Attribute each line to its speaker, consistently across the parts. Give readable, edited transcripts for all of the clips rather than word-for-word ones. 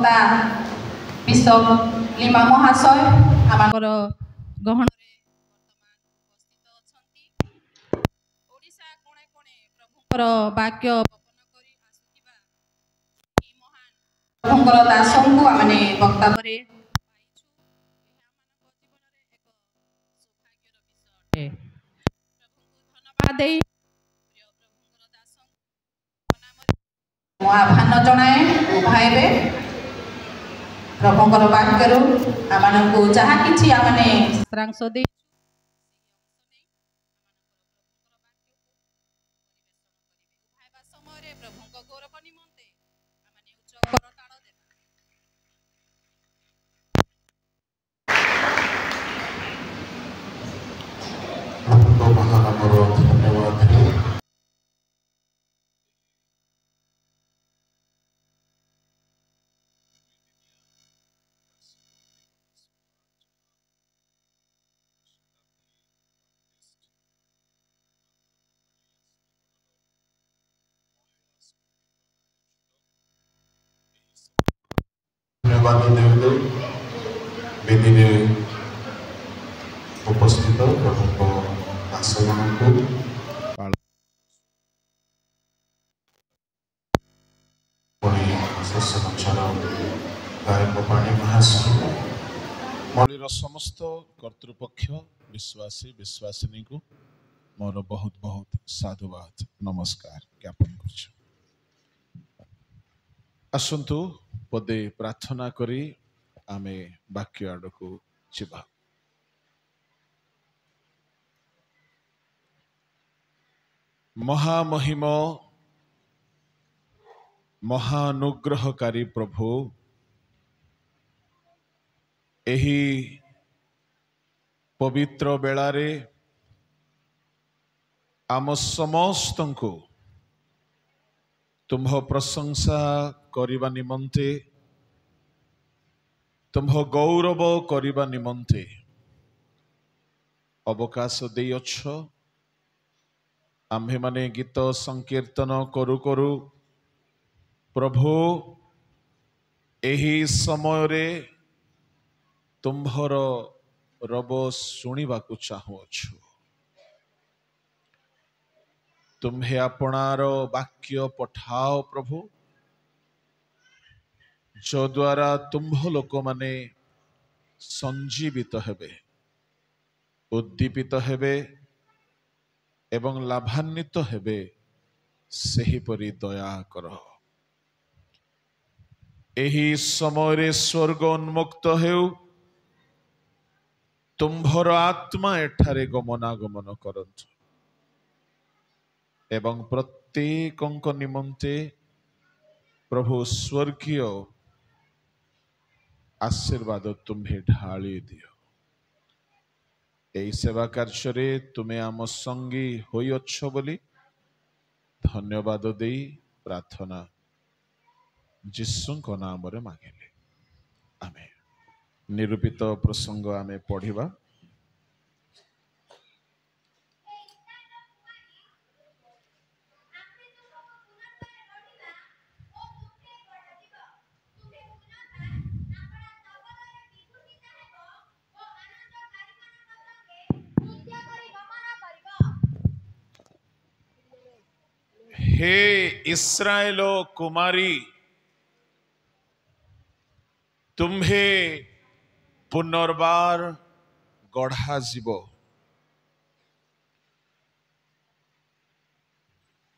Speaker 1: ତା ବିଶପ ଲିମା ମହାଶୟ ଆମର ଗହଣରେ ବର୍ତ୍ତମାନ ଉପସ୍ଥିତ ଅଛନ୍ତି। ଓଡ଼ିଶା କୋଣେ କୋଣେ ପ୍ରଭୁଙ୍କର ବାକ୍ୟ ବପନ କରି ଆସୁଥିବା ଏହି ମହାନ ପ୍ରଭୁଙ୍କର ଦାସଙ୍କୁ ଆମେ ବକ୍ତା ଭାବରେ ପାଇଛୁ। ଏହା ଆମମାନଙ୍କ ଜୀବନରେ ଏକ ସୌଭାଗ୍ୟର ବିଷୟ ଅଟେ। ପ୍ରଭୁଙ୍କୁ ଧନ୍ୟବାଦ ଦେଇ ପ୍ରିୟ ପ୍ରଭୁଙ୍କର ଦାସଙ୍କ ନାମରେ ମୁଁ ଆହ୍ୱାନ ଜଣାଏ ଉଭା ହେବେ ପ୍ରଭୁଙ୍କର ବାକ୍ୟରୁ ଆମମାନଙ୍କୁ ଯାହା କିଛି ଆମେ ସାରାଂଶ ଦେଇଛୁ ସେହି ଅଂଶ ନେଇ ଆମମାନଙ୍କର ପ୍ରଭୁଙ୍କର ବାକ୍ୟକୁ ପରିବେଷଣ କରିବେ। ଉଭା ହେବା ସମୟରେ ପ୍ରଭୁଙ୍କ ଗୌରବ ନିମନ୍ତେ ଆମେ ଉଚ୍ଚ କରତାଳ ଦେବା।
Speaker 2: ଆପଣଙ୍କ ମହାନାମର ଧନ୍ୟବାଦ। ଧନ୍ୟବାଦ ଦେଉଛୁ ବେଦୀରେ ଉପସ୍ଥିତ ପ୍ରଭୁଙ୍କ ଦାସମାନଙ୍କୁ ପୁଣି ଶସ୍ୟଗଛର ଗାୟକ ପାଣି ମହାଶ୍ରୀ ମଣ୍ଡଳୀର ସମସ୍ତ କର୍ତ୍ତୃପକ୍ଷ ବିଶ୍ୱାସୀ ବିଶ୍ୱାସିନୀଙ୍କୁ ମୋର ବହୁତ ବହୁତ ସାଧୁବାଦ ନମସ୍କାର ଜ୍ଞାପନ କରୁଛୁ। ଆସନ୍ତୁ ପଦେ ପ୍ରାର୍ଥନା କରି ଆମେ ବାକ୍ୟ ଆଡ଼କୁ ଯିବା। ମହାମହିମ ମହାନୁଗ୍ରହକାରୀ ପ୍ରଭୁ, ଏହି ପବିତ୍ର ବେଳାରେ ଆମ ସମସ୍ତଙ୍କୁ ତୁମ୍ଭ ପ୍ରଶଂସା କରିବା ନିମନ୍ତେ, ତୁମ୍ଭ ଗୌରବ କରିବା ନିମନ୍ତେ ଅବକାଶ ଦେଇଅଛ। ଆମ୍ଭେମାନେ ଗୀତ ସଂକୀର୍ତ୍ତନ କରୁ କରୁ ପ୍ରଭୁ ଏହି ସମୟରେ ତୁମ୍ଭର ରବ ଶୁଣିବାକୁ ଚାହୁଁଅଛୁ। ତୁମ୍ଭେ ଆପଣାର ବାକ୍ୟ ପଠାଅ ପ୍ରଭୁ, ଯଦ୍ୱାରା ତୁମ୍ଭ ଲୋକମାନେ ସଞ୍ଜୀବିତ ହେବେ, ଉଦ୍ଦୀପିତ ହେବେ ଏବଂ ଲାଭାନ୍ୱିତ ହେବେ। ସେହିପରି ଦୟା କର। ଏହି ସମୟରେ ସ୍ୱର୍ଗ ଉନ୍ମୁକ୍ତ ହେଉ, ତୁମ୍ଭର ଆତ୍ମା ଏଠାରେ ଗମନାଗମନ କରନ୍ତୁ ଏବଂ ପ୍ରତ୍ୟେକଙ୍କ ନିମନ୍ତେ ପ୍ରଭୁ ସ୍ୱର୍ଗୀୟ ଆଶୀର୍ବାଦ ତୁମ୍ଭେ ଢାଳି ଦିଅ। ଏହି ସେବା କାର୍ଯ୍ୟରେ ତୁମେ ଆମ ସଙ୍ଗୀ ହୋଇଅଛ ବୋଲି ଧନ୍ୟବାଦ ଦେଇ ପ୍ରାର୍ଥନା ଯୀଶୁଙ୍କ ନାମରେ ମାଗିଲେ, ଆମେନ୍। ନିରୂପିତ ପ୍ରସଙ୍ଗ ଆମେ ପଢ଼ିବା। हे इस्राएल कुमारी, तुम्हे पुनर्बार गढ़ा जीव।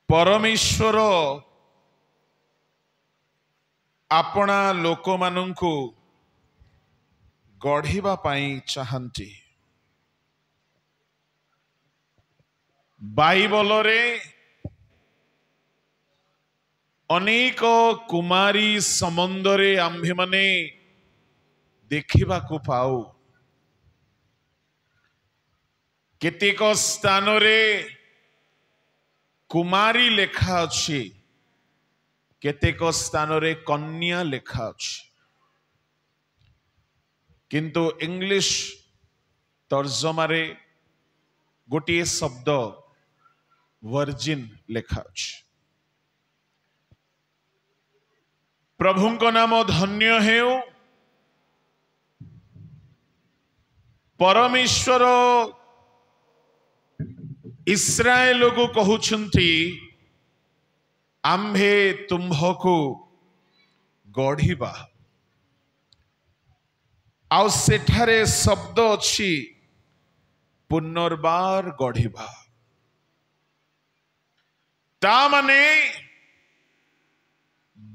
Speaker 2: परमेश्वर आपना लोक मानंकु गढ़िबा पाई चाहंती। बाइबल रे अनेक कुमारी संबंधरे आम्भे माने देखिबा को पाऊ। केतेक स्थान रे कुमारी लेखा अछि, केतेक स्थान रे कन्या लेखा अछि, किंतु इंग्लिश तर्जमा रे गोटे शब्द वर्जिन लेखा अछि। प्रभु को नाम धन्य हेउ। परमेश्वर इस्राएल को कहउछंती आम्भे तुम्भको गढ़िबा। आउ सेठारे शब्द अछि पुनर्बार गढ़िबा। ता माने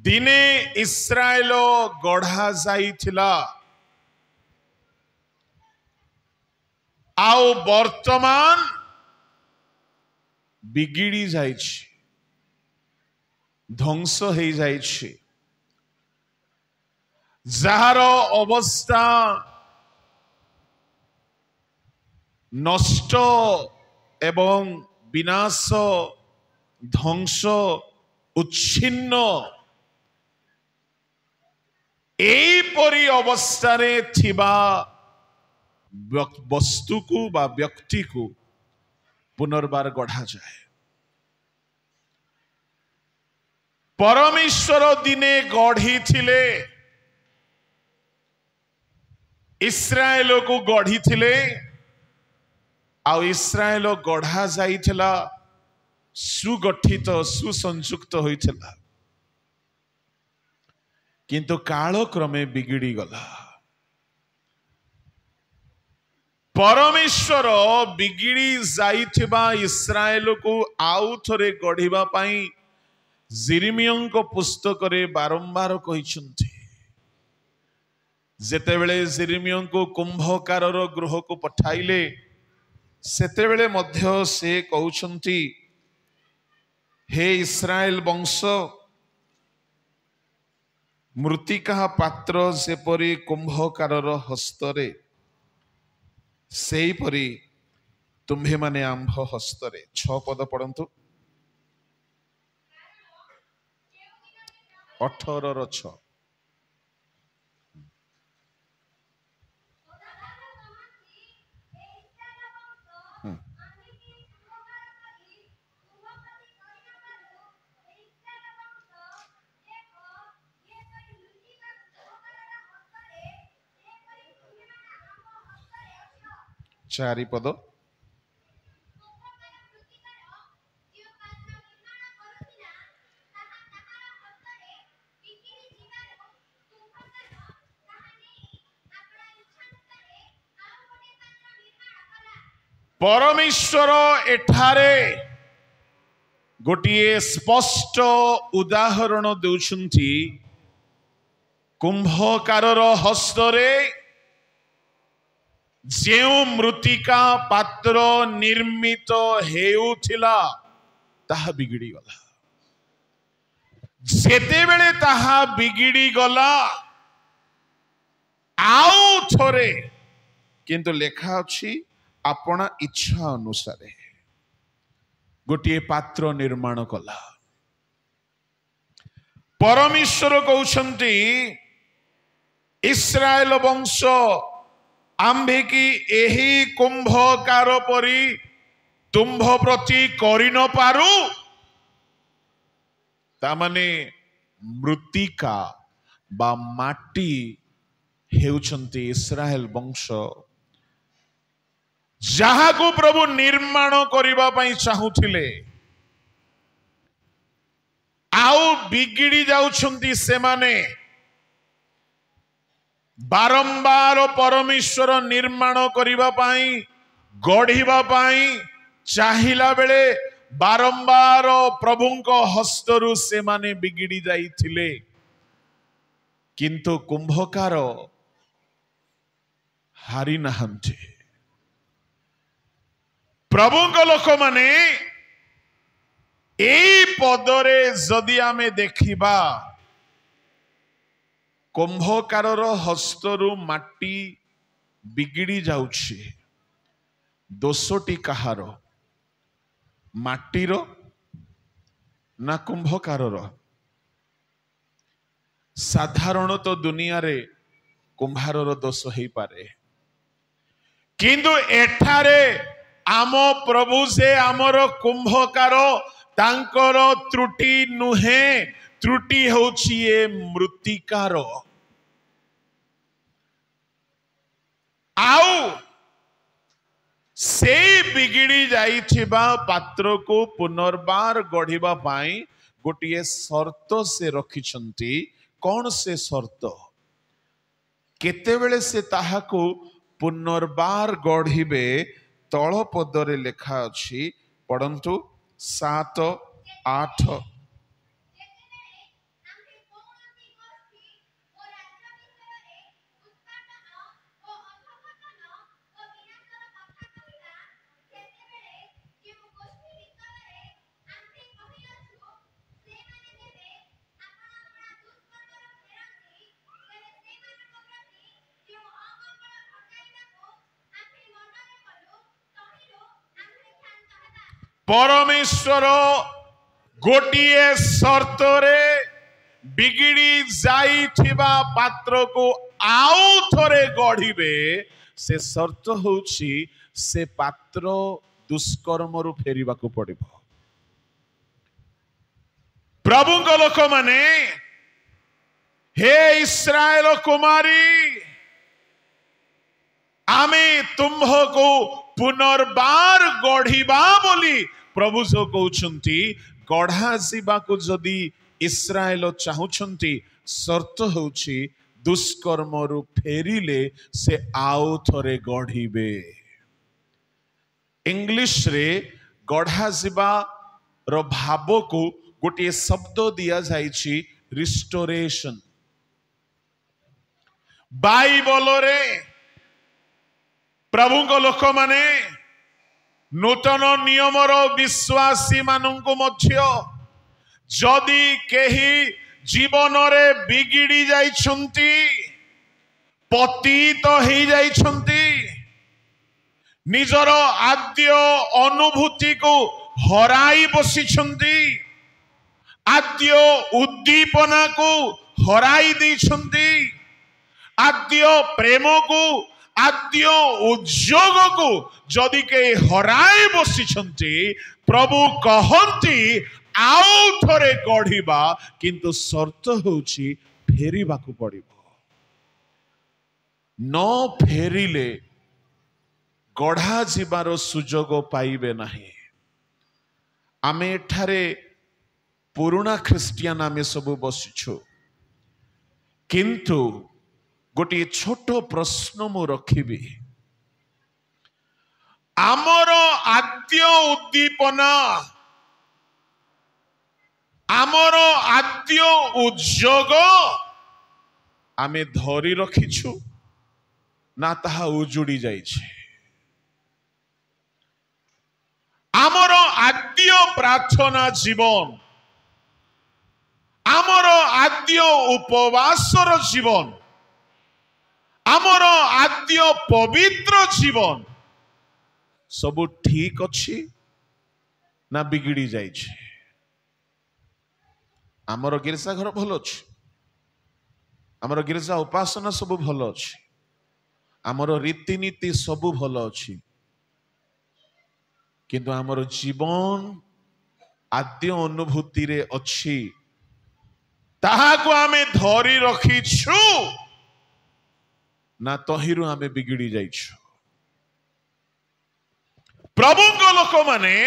Speaker 2: दिने इस्राएल गढ़ा जाइथिला आउ वर्तमान बिगिड़ी जाइछि, ध्वंस हो जाइछि। जार अवस्था नष्ट एवं विनाश ध्वंस उच्छिन्न एपरी अवस्था रे थिबा वस्तु को बा व्यक्ति को पुनर्बार गढ़ा जाए। परमेश्वर दिने गढ़ी थिले, इस्राएल को गढ़ी थिले, आउ इस्राएल गढ़ा जाइथिला सुगठित सुसंयुक्त होइथिला, किंतु कालक्रमे बिगिड़ी गला। परमेश्वर बिगिड़ी जाइथिबा इस्राएल को आउ थरे गढ़िबा पाई जिरिमियों को पुस्तक रे बारंबार कहिसंती। जेतेबेले जिरिमियों को कुंभकारर गृह को पठाइले सेतेबेले मध्य से कहउछंती, हे इस्राएल वंश, मृतिका पात्र जेपरी कुंभकारर हस्तरे सेई परी तुम्हे माने आंभ हस्तरे। 6 पद पढ़ंतु। 18:6। चारि पद। परमेश्वर एठारे गोटिए स्पष्ट उदाहरण देउछंती। कुंभकारर हस्तरे जेउ मृतिका पात्र निर्मित हेउथिला ताहा बिगिड़ी गला। जेतेबेले ताहा बिगिड़ी गला आउ थोरे, किंतु लेखा अछि अपना इच्छा अनुसारे गोटिए पात्र निर्माण कला। परमेश्वर कहउछंती इस्राएल वंश आम्भे की एही कुंभकार परी तुम्भ प्रति करि न पारु। तामाने मृतिका बा माटी हेउछंती इस्राएल वंश, जहा को प्रभु निर्माण करिबा पई चाहुथिले आउ बिगिड़ी जाउछंती सेमाने। बारंबार परमेश्वर निर्माण करिबा पाई गढ़िबा पाई चाहिला बेले बारंबार प्रभुंको हस्तरु सेमाने बिगिड़ी जाइथिले, किंतु कुंभकार हारी नहंती। प्रभुंको लोक माने एई पदरे जदि आमे देखिबा, कुंभकारर हस्तरु माटी बिगिड़ी जाउछि। दोषटी कहार? माटीर ना कुंभकारर? साधारण तो दुनिया रे कुंभारर दोष हेई पारे, किंतु एठारे आम प्रभु से आमर कुंभकार तांकर त्रुटि नुहे, त्रुटि होछि ए मृत्तिकार आउ से बिगिड़ी जाइथिबा पात्र को पुनर्बार गढ़िबा पाई गोटिए शर्त से रखिछंती कौन से शर्त केतेबेले से ताहाको पुनर्बार गढ़िबे तल पदरे लेखा अछि पढ़ंतु 7-8 परमेश्वर गोटिए शर्त रे बिगिड़ी जाइथिबा पात्र को आउ थरे गढ़िबे से शर्त होछि से पात्र दुष्कर्म रु फेरिबा को पड़िबो प्रभु को लोक माने हे इस्राएल कुमारी आमे तुम्हको पुनर्बार गढ़िबा बोली प्रभु जो कहउछंती गढ़ा जीवा को जदि इस्राएल चाहुछंती शर्त होछि दुष्कर्म रु फेरिले से आउ थरे गढ़िबे इंग्लिश रे गढ़ा जीवा रो भाव को गोटे शब्द दिया जाइछि रिस्टोरेशन बाइबल रे प्रभु को लोक माने नूतन नियमर विश्वासी मानंकु मध्य जदि केही जीवन रे बिगिड़ी जाइछंती पतित ही जाइछंती निजर आद्य अनुभूति को हराई बसिछंती आद्य उद्दीपना को हराई दैछंती आद्य प्रेम को आद्य उद्योग को जदि के हराई बसिछंती प्रभु कहंती आउ थरे गढ़िबा किंतु शर्त होछि फेरिबा को पड़िबो न फेरिले गढ़ा जीवार सुजोग पाइबे नाही आमे एठारे पुराना ख्रिस्टियान आमे सब बसिछु किंतु गोटे छोट प्रश्न मु रखिबी आमर आद्य उद्दीपना आमर आद्य उद्योग आमे धरी रखिछु ना ताहा उजुड़ी जाइछे आमर आद्य प्रार्थना जीवन आमर आद्य उपवासर जीवन आमर आद्य पवित्र जीवन सब ठीक अच्छी ना बिगिड़ी जाइछे आमर गिरजा घर भल अच्छी आमर गिरजा उपासना सब भल अच्छी आमर रीतिनीति सब भल अच्छी किंतु आमर जीवन आद्य अनुभूति रे अच्छी ताहाको आमे धरी रखिछु ना तहिरु आमे बिगिड़ी जाइछु प्रभु को लोक माने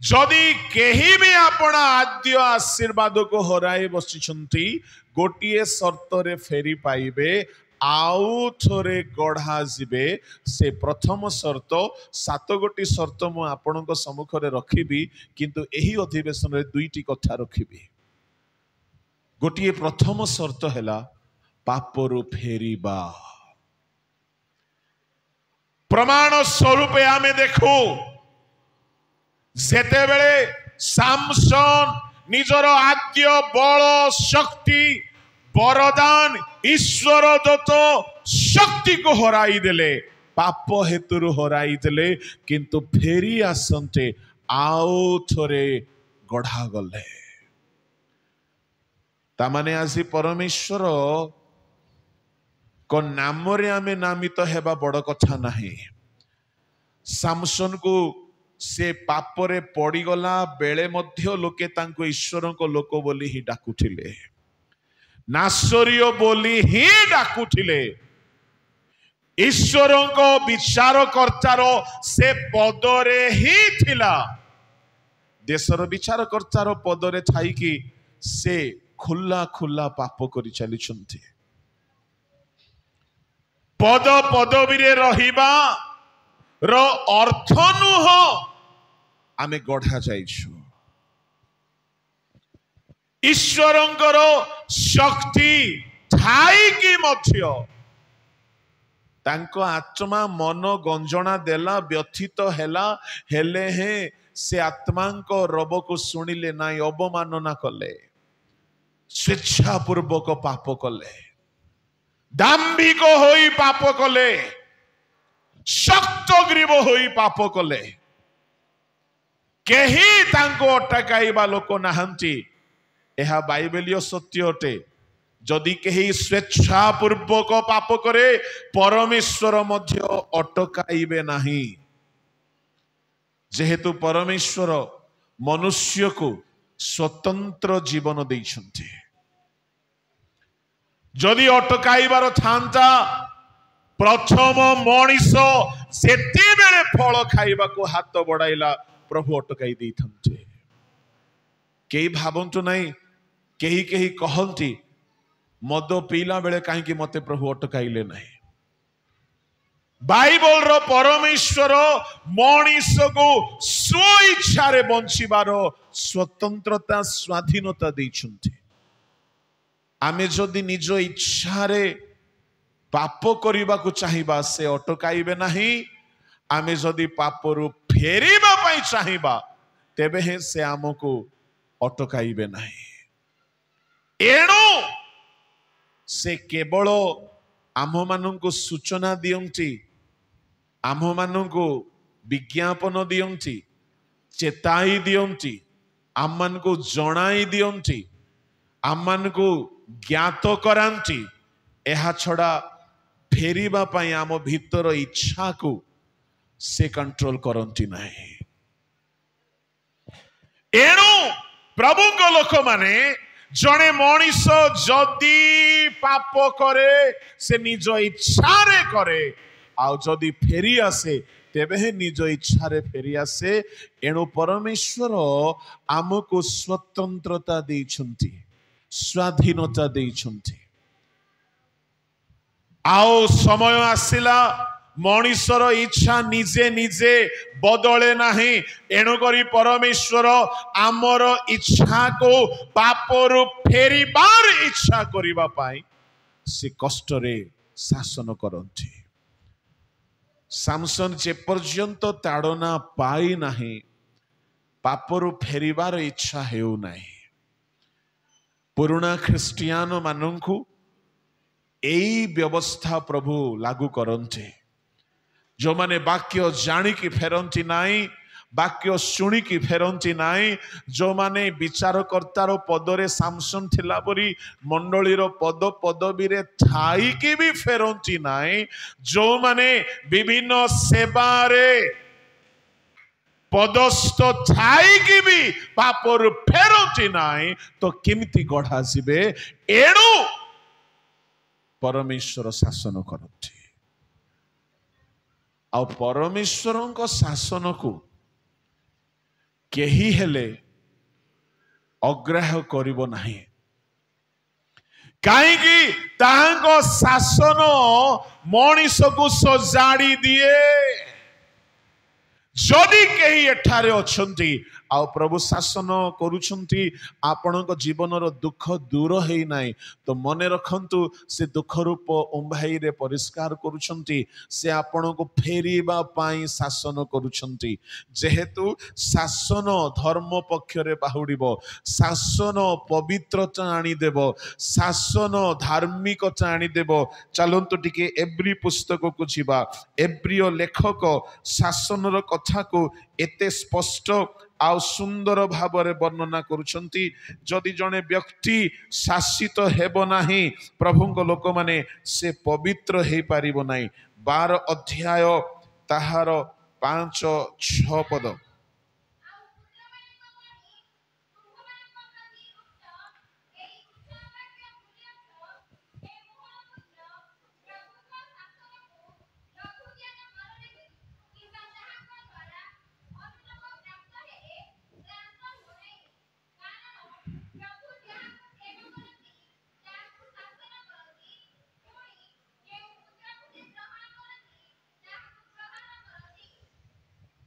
Speaker 2: जदि केही भी आपण आद्य आशीर्वाद को हराई बसिछंती गोटिए शर्त रे फेरी पाइबे आउ थोरे गढ़ा जिबे से प्रथम शर्त 7 गोटी शर्त मु आपणक सम्मुख रे रखिबी किंतु एही अधिवेशन रे दुईटी कथा रखिबी गोटिए प्रथम शर्त हैला पापरु फेरिबा प्रमाण स्वरूप आमे देखो जेते बेले सामसन निजर आद्य बल शक्ति वरदान ईश्वर दत्त शक्ति को हराई देले पाप हेतु हराई देले किंतु फेरी आसंते आउ थोरे गढ़ा गले तामाने आसी परमेश्वर को नाम रे आमे नामित हेबा बड़ कथा नाही सामसन को से पापरे पड़गला बेले मध्य लोके तांको ईश्वर को लोक बोली ही डाकुथिले नासरीय बोली ही डाकुथिले ईश्वर को विचार कर्तार से पदरे ही थिला देशर विचार कर्तार पदरे थाई कि से खुला खुला पाप करि चलिछन्ति पद पदवी रे रहिबा रो अर्थ नुह आमे गढ़ा जाइछु ईश्वरंकर शक्ति थाई कि मध्य तांको आत्मा मन गंजना देला व्यथित हेला हेले हे से आत्मा को रब को सुनिले नाई अवमानना कले स्वेच्छा पूर्वक पाप कले दाम्भिक होई पाप कले शक्त ग्रीव होई पाप कले केही तांको अटकाइबा लोक नाहंती एहा बाइबेलीय सत्य अटे जदि केही स्वेच्छा पूर्वक पाप करे परमेश्वर मध्य अटकाइबे नाही जेहेतु परमेश्वर मनुष्य को स्वतंत्र जीवन देइछन्ति जदि अटकाइबार थांता प्रथम मनीष सेते बेले फल खाइबा को हाथ बढ़ाइला प्रभु अटकाई देइथन्ते केही भाबंतु नाही केही केही कहंती मद पीला बेले कहीं मते प्रभु अटकाइले नहीं बाइबल रो परमेश्वर मनीष को स्व इच्छा रे बंचिबार स्वतंत्रता स्वाधीनता देइछन्ति आमे जदि निज इच्छा रे पाप करिबा को चाहिबा से अटकाइबे नहीं आमे जदि पापरु फेरिबा पई चाहिबा तेबे हे से आमको अटकाइबे नहीं एणु से केवल आम मानंको सूचना दियंती आम मानंको विज्ञापन दियंती चेताई दियंती आम मान को जणाई दियंती आम मान को ज्ञात करांती एहा छड़ा फेरिबा पई आम भीतर इच्छा को से कंट्रोल करंती नहीं एणु प्रभु को लोक माने जने मनीष जदि पाप करे से निज इच्छा रे करे आउ जदि फेरी आसे तेबे हे निज इच्छा रे फेरी आसे एणु परमेश्वर आमको स्वतंत्रता देइछन्ति स्वाधीनता देइछन्ति आउ समय आसिला मनीषर इच्छा निजे निजे बदले नहीं एणु करी परमेश्वर आमर इच्छा को पापरु फेरिबार इच्छा करिबा पाई से कष्ट रे शासन करंती सामसन जे पर्यंत ताड़ना पाई नहीं पापरु फेरिबार इच्छा हेउ नहीं पुराना ख्रिस्टियान मानंकु एई व्यवस्था प्रभु लागू करंती जो माने वाक्य जानी की फेरंती नाई वाक्य शुणी की फेरंती नाई जो माने विचार कर्तार पदरे सामसन थिला परी मंडलीर पद पदवी रे थाई की भी फेरंती नाई जो माने विभिन्न सेवा रे पदस्थ थाई की भी पापर फेरंती नाई तो केमिति गढ़ा जिबे एणु परमेश्वर शासन करंती आ परमेश्वर शासन को केही हेले अग्राह्य करिबो नाही काहेकि तांको शासन मनीष को सजाड़ी दिए जदि केही एठारे अछंती आ प्रभु शासन करूछंती आपणक जीवनर दुख दूर हेई नाही तो मने रखंतु से दुख रूप उंभाई रे परिष्कार करूछंती से आपणक फेरिबा पाई शासन करूछंती जेहेतु शासन धर्म पक्ष रे बाहुडिबो शासन पवित्रता आनी देबो शासन धार्मिकता आनी देबो चलंतु टिके एब्री पुस्तक को जिबा एब्रियो लेखक शासन रो कथा को एते स्पष्ट आउ सुंदर भावरे वर्णना करुछंती जदि जने व्यक्ति शासित हेबो नाही प्रभुंक लोक माने से पवित्र हे पारिबो नाही 12 अध्याय ताहार 5-6 पद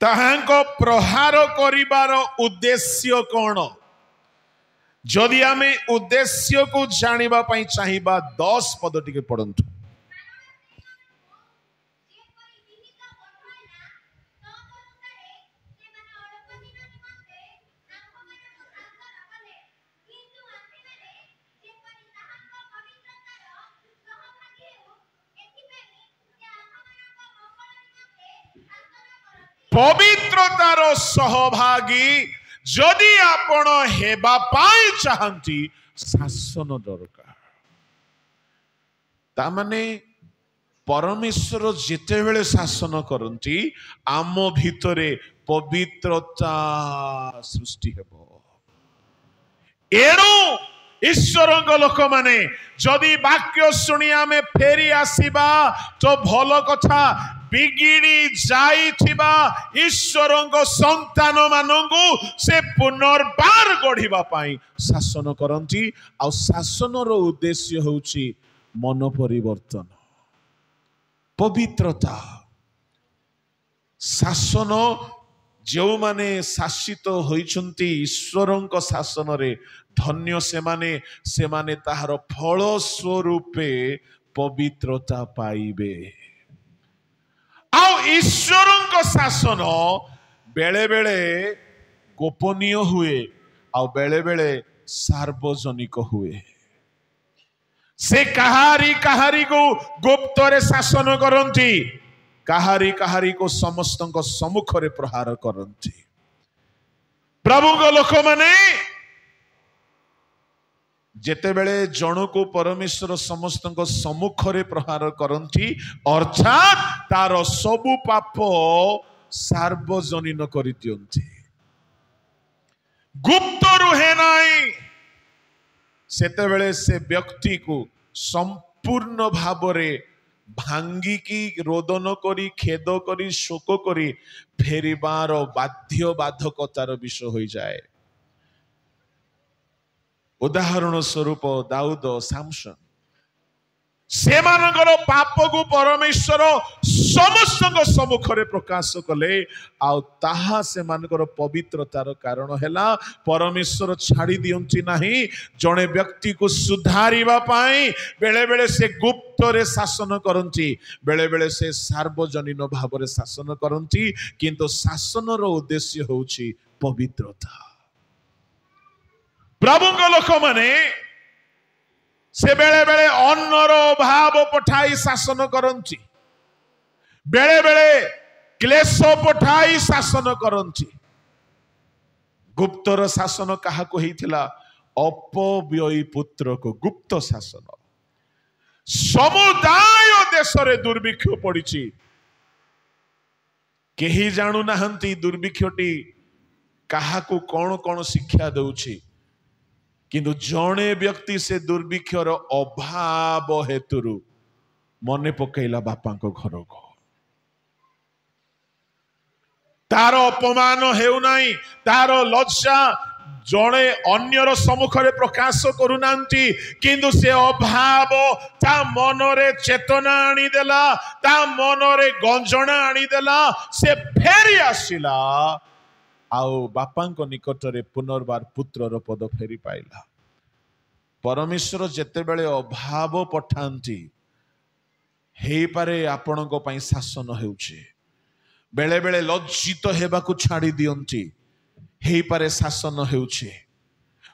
Speaker 2: ତାହାଙ୍କ ପ୍ରହାର କରିବାର ଉଦ୍ଦେଶ୍ୟ କ'ଣ? ଯଦି ଆମେ ଉଦ୍ଦେଶ୍ୟକୁ ଜାଣିବା ପାଇଁ ଚାହିଁବା 10 ପଦ ଟିକେ ପଢନ୍ତୁ। ପବିତ୍ରତାର ସହଭାଗୀ ଯଦି ଆପଣ ହେବା ପାଇଁ ଚାହାନ୍ତି ଶାସନ ଦରକାର। ତାମାନେ ପରମେଶ୍ୱର ଯେତେବେଳେ ଶାସନ କରନ୍ତି ଆମ ଭିତରେ ପବିତ୍ରତା ସୃଷ୍ଟି ହେବ। ଏଣୁ ଈଶ୍ୱରଙ୍କ ଲୋକମାନେ ଯଦି ବାକ୍ୟ ଶୁଣି ଆମେ ଫେରି ଆସିବା ତ ଭଲ କଥା। ବିଗିଡ଼ି ଯାଇଥିବା ଈଶ୍ୱରଙ୍କ ସନ୍ତାନ ମାନଙ୍କୁ ସେ ପୁନର୍ବାର ଗଢିବା ପାଇଁ ଶାସନ କରନ୍ତି। ଆଉ ଶାସନର ଉଦ୍ଦେଶ୍ୟ ହେଉଛି ମନ ପରିବର୍ତ୍ତନ, ପବିତ୍ରତା। ଶାସନ ଯେଉଁମାନେ ଶାସିତ ହୋଇଛନ୍ତି ଈଶ୍ୱରଙ୍କ ଶାସନରେ ଧନ୍ୟ ସେମାନେ ତାହାର ଫଳ ସ୍ୱରୂପେ ପବିତ୍ରତା ପାଇବେ। ଆଉ ଈଶ୍ୱରଙ୍କ ଶାସନ ବେଳେ ବେଳେ ଗୋପନୀୟ ହୁଏ ଆଉ ବେଳେ ବେଳେ ସାର୍ବଜନିକ ହୁଏ। ସେ କାହାରିକୁ ଗୁପ୍ତରେ ଶାସନ କରନ୍ତି, କାହାରିକୁ ସମସ୍ତଙ୍କ ସମ୍ମୁଖରେ ପ୍ରହାର କରନ୍ତି। ପ୍ରଭୁଙ୍କ ଲୋକମାନେ ଯେତେବେଳେ ଜଣକୁ ପରମେଶ୍ୱର ସମସ୍ତଙ୍କ ସମ୍ମୁଖରେ ପ୍ରହାର କରନ୍ତି ଅର୍ଥାତ୍ ତାର ସବୁ ପାପ ସାର୍ବଜନୀନ କରିଦିଅନ୍ତି, ଗୁପ୍ତ ରୁହେ ନାହିଁ। ସେତେବେଳେ ସେ ବ୍ୟକ୍ତିକୁ ସମ୍ପୂର୍ଣ୍ଣ ଭାବରେ ଭାଙ୍ଗିକି ରୋଦନ କରି ଖେଦ କରି ଶୋକ କରି ଫେରିବାର ବାଧ୍ୟବାଧକତାର ବିଷୟ ହୋଇଯାଏ। ଉଦାହରଣ ସ୍ୱରୂପ ଦାଉଦ, ସାମସନ, ସେମାନଙ୍କର ପାପକୁ ପରମେଶ୍ୱର ସମସ୍ତଙ୍କ ସମ୍ମୁଖରେ ପ୍ରକାଶ କଲେ ଆଉ ତାହା ସେମାନଙ୍କର ପବିତ୍ରତାର କାରଣ ହେଲା। ପରମେଶ୍ୱର ଛାଡ଼ି ଦିଅନ୍ତି ନାହିଁ। ଜଣେ ବ୍ୟକ୍ତିକୁ ସୁଧାରିବା ପାଇଁ ବେଳେ ବେଳେ ସେ ଗୁପ୍ତରେ ଶାସନ କରନ୍ତି, ବେଳେ ବେଳେ ସେ ସାର୍ବଜନୀନ ଭାବରେ ଶାସନ କରନ୍ତି, କିନ୍ତୁ ଶାସନର ଉଦ୍ଦେଶ୍ୟ ହେଉଛି ପବିତ୍ରତା। ପ୍ରଭୁଙ୍କ ଲୋକମାନେ ସେ ବେଳେ ବେଳେ ଅନ୍ନର ଅଭାବ ପଠାଇ ଶାସନ କରନ୍ତି, ବେଳେ ବେଳେ କ୍ଲେଶ ପଠାଇ ଶାସନ କରନ୍ତି। ଗୁପ୍ତର ଶାସନ କାହାକୁ ହେଇଥିଲା? ଅପବ୍ୟୟୀ ପୁତ୍ରକୁ ଗୁପ୍ତ ଶାସନ। ସମୁଦାୟ ଦେଶରେ ଦୁର୍ଭିକ୍ଷ ପଡିଛି, କେହି ଜାଣୁନାହାନ୍ତି ଦୁର୍ଭିକ୍ଷଟି କାହାକୁ କଣ କଣ ଶିକ୍ଷା ଦେଉଛି। କିନ୍ତୁ ଜଣେ ବ୍ୟକ୍ତି ସେ ଦୁର୍ଭିକ୍ଷର ଅଭାବ ହେତୁରୁ ମନେ ପକେଇଲା ବାପାଙ୍କ ଘରକୁ। ତାର ଅପମାନ ହେଉନାହିଁ, ତାର ଲଜ୍ଜା ଜଣେ ଅନ୍ୟର ସମ୍ମୁଖରେ ପ୍ରକାଶ କରୁନାହାନ୍ତି, କିନ୍ତୁ ସେ ଅଭାବ ତା ମନରେ ଚେତନା ଆଣିଦେଲା, ତା ମନରେ ଗଞ୍ଜଣା ଆଣିଦେଲା। ସେ ଫେରି ଆସିଲା ଆଉ ବାପାଙ୍କ ନିକଟରେ ପୁନର୍ବାର ପୁତ୍ରର ପଦ ଫେରି ପାଇଲା। ପରମେଶ୍ୱର ଯେତେବେଳେ ଅଭାବ ପଠାନ୍ତି, ହେଇପାରେ ଆପଣଙ୍କ ପାଇଁ ଶାସନ ହେଉଛି। ବେଳେ ବେଳେ ଲଜ୍ଜିତ ହେବାକୁ ଛାଡ଼ି ଦିଅନ୍ତି, ହେଇପାରେ ଶାସନ ହେଉଛି।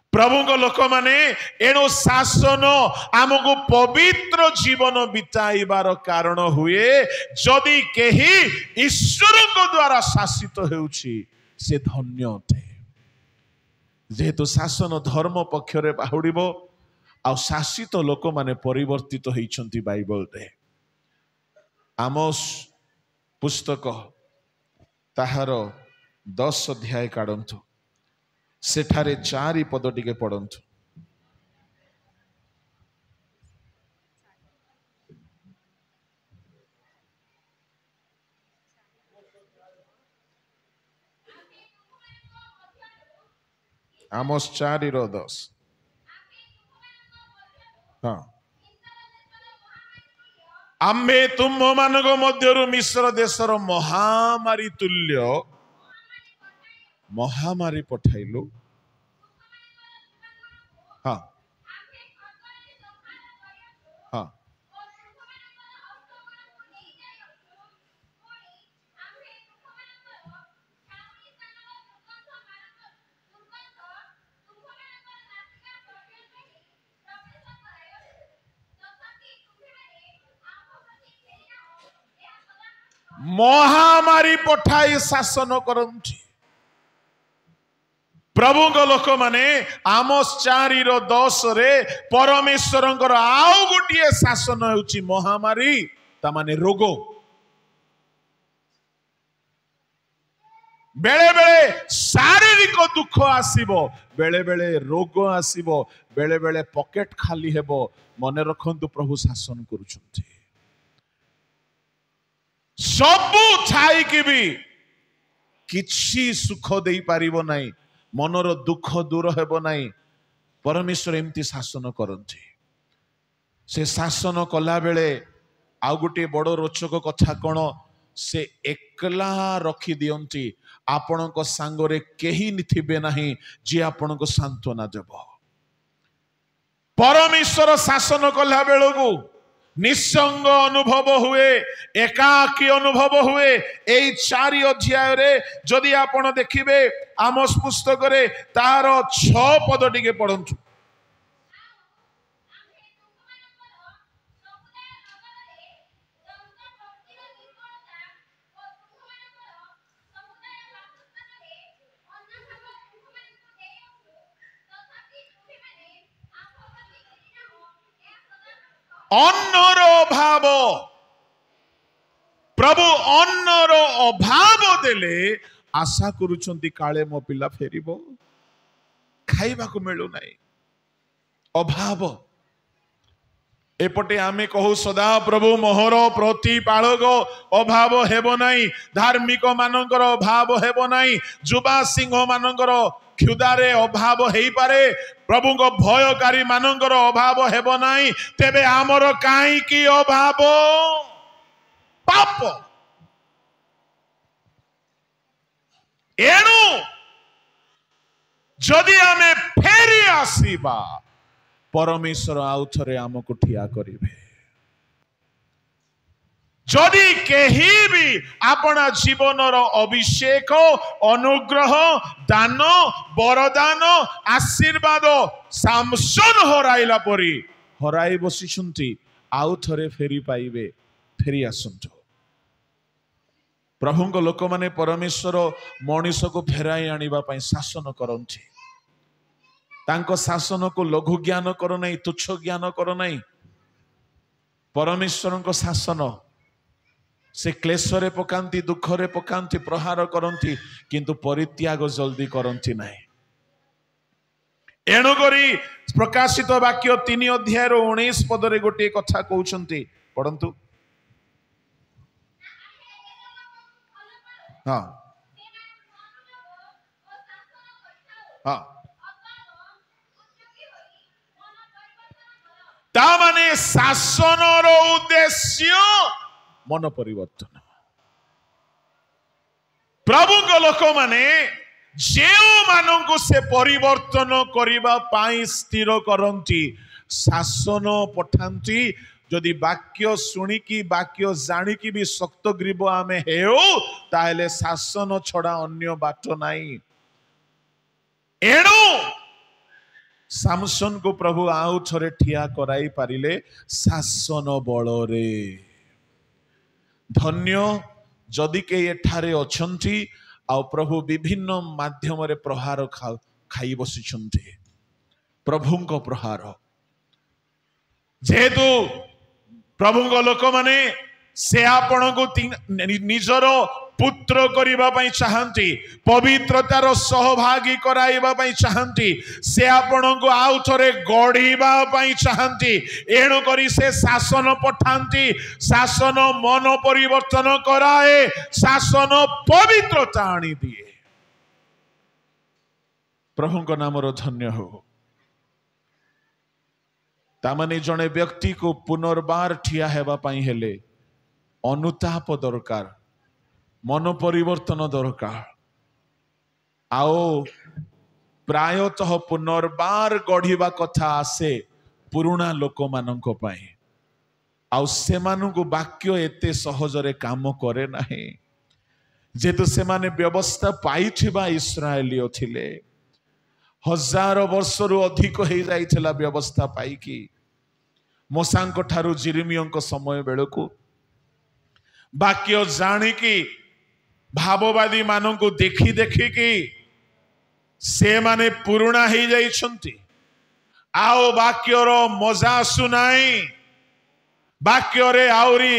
Speaker 2: ପ୍ରଭୁଙ୍କ ଲୋକମାନେ ଏଣୁ ଶାସନ ଆମକୁ ପବିତ୍ର ଜୀବନ ବିତାଇବାର କାରଣ ହୁଏ। ଯଦି କେହି ଈଶ୍ୱରଙ୍କ ଦ୍ୱାରା ଶାସିତ ହେଉଛି ସେ ଧନ୍ୟ ଅଟେ। ଯେହେତୁ ଶାସନ ଧର୍ମ ପକ୍ଷରେ ବାହୁଡ଼ିବ ଆଉ ଶାସିତ ଲୋକମାନେ ପରିବର୍ତ୍ତିତ ହେଇଛନ୍ତି ବାଇବଲରେ। ଆମୋସ ପୁସ୍ତକ ତାହାର 10 ଅଧ୍ୟାୟ କାଢନ୍ତୁ, ସେଠାରେ 4 ପଦ ଟିକେ ପଢନ୍ତୁ। ଆମୋସ 4:10। ହଁ, ଆମ୍ଭେ ତୁମମାନଙ୍କ ମଧ୍ୟରୁ ମିଶ୍ର ଦେଶର ମହାମାରୀ ତୁଲ୍ୟ महामारी पठाइलु हाँ हाँ महामारी पठाई शासन करंती प्रभु लोक माने आमोस 4:10 रे परमेश्वरंकर आउ गोटे शासन होची महामारी ता माने रोग बेले बेले शारीरिक दुख आसीबो बेले बेले रोग आसीबो बेले बेले पॉकेट खाली हेबो मने रखंतु प्रभु शासन करूछंती सबु छाई कि भी किछि सुख दे पारिबो नाही मनर दुख दूर हेबो नाही परमेश्वर एमती शासन करंती से शासन कला बेले आउ गोटे बड़ रोचक कथा कोन से एकला रखी दियंती आपणक सांगरे केही निथिबे नाही जे आपणक सांत्वना देबो परमेश्वर शासन कला बेलगु निसंग अनुभव हुए एकाकी अनुभव हुए एई 4 अध्याय रे जदि आपण देखिबे आमोस पुस्तक रे तार 6 पद टिके पढंतु अन्नर अभाव प्रभु अन्नर अभाव देले आशा करूछंती काले मो पिला फेरिबो खाइबा को मिलु नाही अभाव एपटे आमे कहू सदा प्रभु मोहर प्रतिपालक अभाव हेबो नाही धार्मिक मानकर अभाव हेबो नाही जुबा सिंह मानकर क्षुदारे अभाव हेई पारे प्रभु को भयकारी मानकर अभाव हेबो नाही तेबे आमर काई की अभाव पाप एणु जदि आमे फेरी आसीबा परमेश्वर आउ थरे आमको ठिया करिवे जदि केही भी आपना जीवनर अभिषेक अनुग्रह दान वरदान आशीर्वाद सामसन हराइला परी हराई बसिछंती आउ थरे फेरी पाइबे फेरी आसंतु प्रभुंक लोक माने परमेश्वर मनुष्य को फेराई आनिबा पई शासन करंती तांको शासन को लघु ज्ञान कर नहीं तुच्छ ज्ञान कर नहीं परमेश्वर को शासन से क्लेशरे पकांती दुखरे पकांती प्रहार करंती किंतु परित्याग जल्दी करंती नहीं एणु करी प्रकाशित वाक्य 3 अध्याय 19 पदरे गोटे कथा कहउछंती पढंतु हाँ हाँ तामाने शासन उद्देश्य मन परिवर्तन प्रभु लोक माने जेउ मानंकु से परिवर्तन करिबा पाई स्थिर करंती शासन पठांती जदि वाक्य सुनिकी वाक्य जानिकी भी शक्त ग्रीव आमे हेउ ताहेले शासन छड़ा अन्य बाट नाही एणु सामसन को प्रभु आउ थरे ठिया कराई पारिले शासन बलरे धन्य जदि के एठारे अछंती आ प्रभु विभिन्न माध्यम रे प्रहार खाई बसिछंती प्रभुंक प्रहार जेहेतु प्रभुंक लोक माने से आपण को निजर पुत्र करिबा पई चाहंती पवित्रतार सहभागी कराइबा पई चाहंती से आपण को आउ थरे गढीबा पई चाहंती एणु करी से शासन पठांती शासन मन परिवर्तन कराए शासन पवित्रता आनी दिए प्रभु को नाम रो धन्य हो तामाने जने व्यक्ति को पुनर्बार ठिया हेबा पई हेले अनुताप दरकार मन परिवर्तन दरकार आओ प्रायतः पुनर्बार गढ़िबा कथा आसे पुरुणा लोक मानक पाई आउ सेमानकु वाक्य एते सहजरे काम करे नाही जेतु सेमाने व्यवस्था पाइथिबा इस्राएलियो थिले हजार वर्षरु अधिक हो जाइथिला व्यवस्था पाइकी मोसांक ठारू जिरिमियोंक समय बेलकु वाक्य जानिकी भाववादी मानंकु देखी देखिकी से माने पुरुणा ही जाइछंती आओ वाक्यर मजा आसुनाई वाक्य आउरी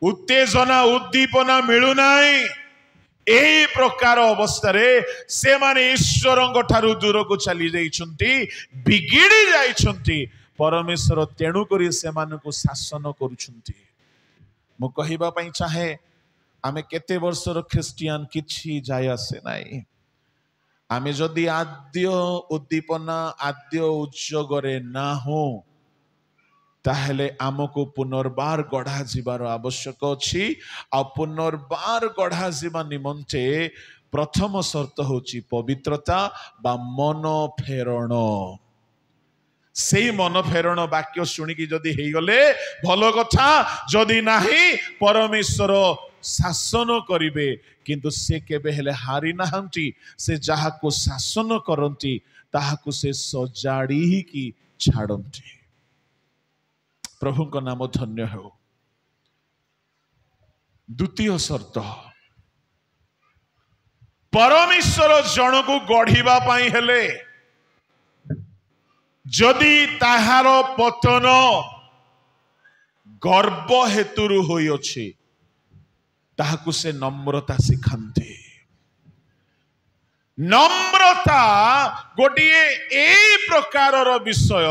Speaker 2: उत्तेजना उद्दीपना मिलुनाई एही प्रकार अवस्था से माने ईश्वर ठारू दूर को चली जाइछंती बिगिड़ी जाइछंती परमेश्वर तेणु करी से मानकु शासन करुछंती मु कहिबा पई चाहे आमे केते वर्षर ख्रिस्टियान किछि जाय आसे नाही आमे जदि आद्य उद्दीपना आद्य उद्योगरे ना हो ताहले आमको पुनर्बार गढ़ा जीवार आवश्यक अछि आ पुनर्बार गढ़ा जीवा निमंते प्रथम शर्त होची पवित्रता बा मन फेरण से मन फेरण वाक्य शुणिकी जदि हेई गले भलो कथा जदि नाही परमेश्वर शासन करिवे किंतु से केबे हेले हारि नाहंती से जाहाको शासन करंती ताहाको से सजाड़ी की छाड़ंती प्रभु को नाम धन्य हो द्वितीय शर्त परमेश्वर जन को गढ़िबा पाई हेले जदि ताहार पतन गर्व हेतुरु होई अछि ताहाकु से नम्रता सिखांते नम्रता गोटिए ए प्रकारर विषय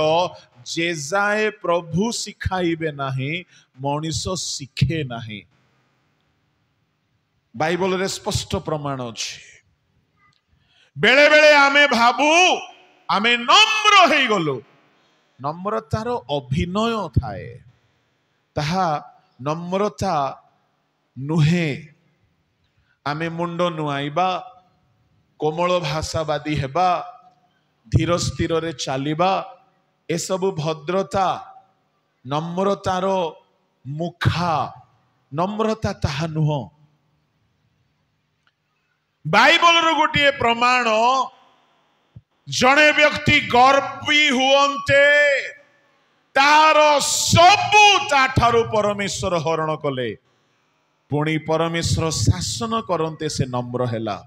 Speaker 2: जे जाए प्रभु सिखाइबे नाही मनीष शिखे नाही बाइबल रे स्पष्ट प्रमाण अछि बेले बेले आमे भाबू आमे नम्र हे गलो नम्रतार अभिनय थाए ताहा नम्रता नुहे आमे मुंड नुआइबा कोमल भाषावादी हेबा धीर स्थिर रे चलिबा ए सबु भद्रता नम्रतार मुखा नम्रता ताहा नुह बाइबल रो गोटे प्रमाण जड़े व्यक्ति गर्वी हुअन्ते तार सबु ताठारु परमेश्वर हरण कले पुणी परमेश्वर शासन करन्ते से नम्र हेला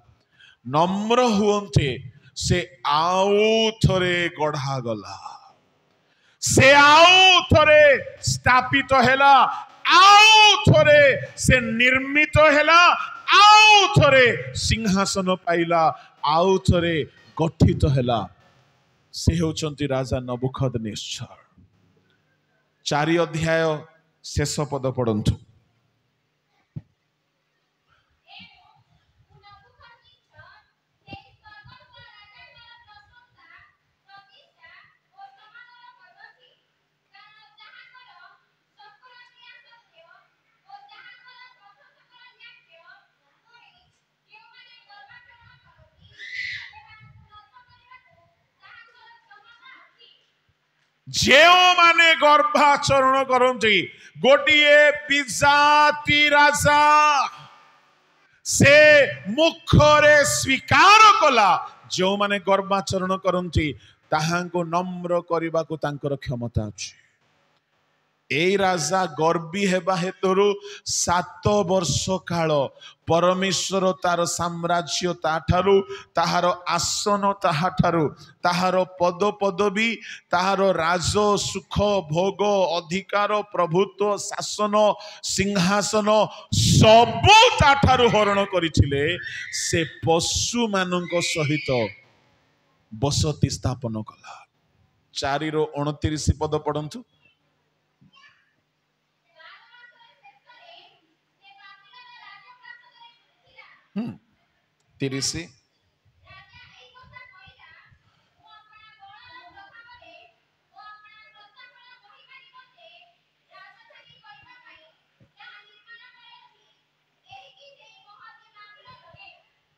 Speaker 2: नम्र हुअन्ते से आउ थरे गढ़ा गला से आउ थरे स्थापित हेला आउ थरे से निर्मित हेला आउ थरे सिंहासन पाइला आउ थरे गठित हेला से होचंती राजा नबुखदनेस्सर 4 अध्याय शेष पद पढ़ंतु जेओ माने गर्भाचरण करंती गोटिए पिजाती राजा से मुखरे स्वीकार कला जो माने गर्भाचरण करंती ताहांको नम्र करबा को तांकर क्षमता अछि ए राजा गर्वी हेबा हेतुरु 7 वर्ष काल परमेश्वर तार साम्राज्य ताठारु ताहार आसन ताहाठारु ताहार पद पदवी ताहार राज सुख भोग अधिकार प्रभुत्व शासन सिंहासन सबु ताठारु हरण करिथिले से पशु मानक सहित बसति स्थापन कला 4 रो 29 पद पढ़ंतु 30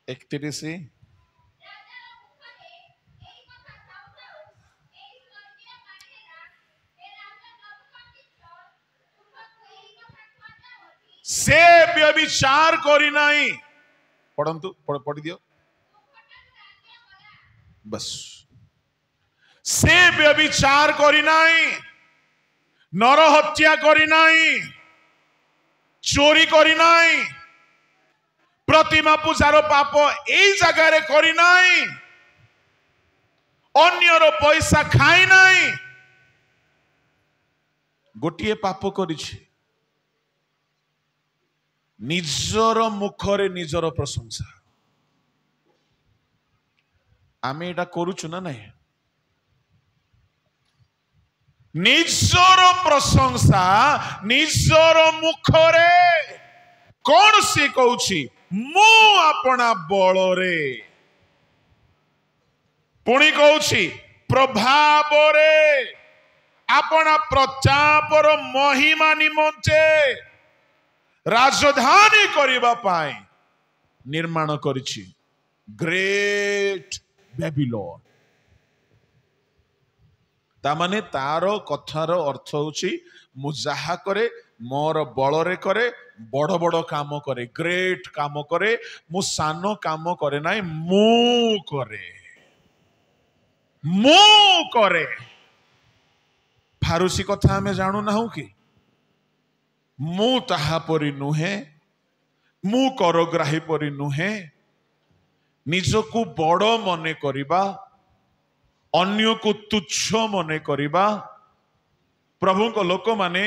Speaker 2: 31 से व्यभिचार करी नाही पढ़ंतु पढ़ी दियो बस से व्यभिचार करी नाही नर हत्या करी नाही चोरी करी नाही प्रतिमा पूजार पाप एई जगार करी नाही अन्यर पैसा खाई नाही गोटिए पाप करिछि निजर मुखरे निजर प्रशंसा आमे एटा करूछु ना नहीं निजर प्रशंसा निजर मुखरे कौन से कहूछि मु अपना बलरे पुणी कहूछि प्रभावरे अपना प्रतापर महिमा निमंते राजधानी करिबा पाई निर्माण करिछि ग्रेट बेबीलोन तामाने तार कथार अर्थ होछि मु जहा करे मोर बलरे करे बड़ बड़ काम करे ग्रेट काम करे मु सानो काम करे नाइ मु करे फारूसी कथा हमें जानू ना हूं कि मु ताहा परि नुहे मु करग्राही परि नुहे निजको बड़ मने करिबा अन्य को तुच्छ मने करिबा प्रभु को लोक माने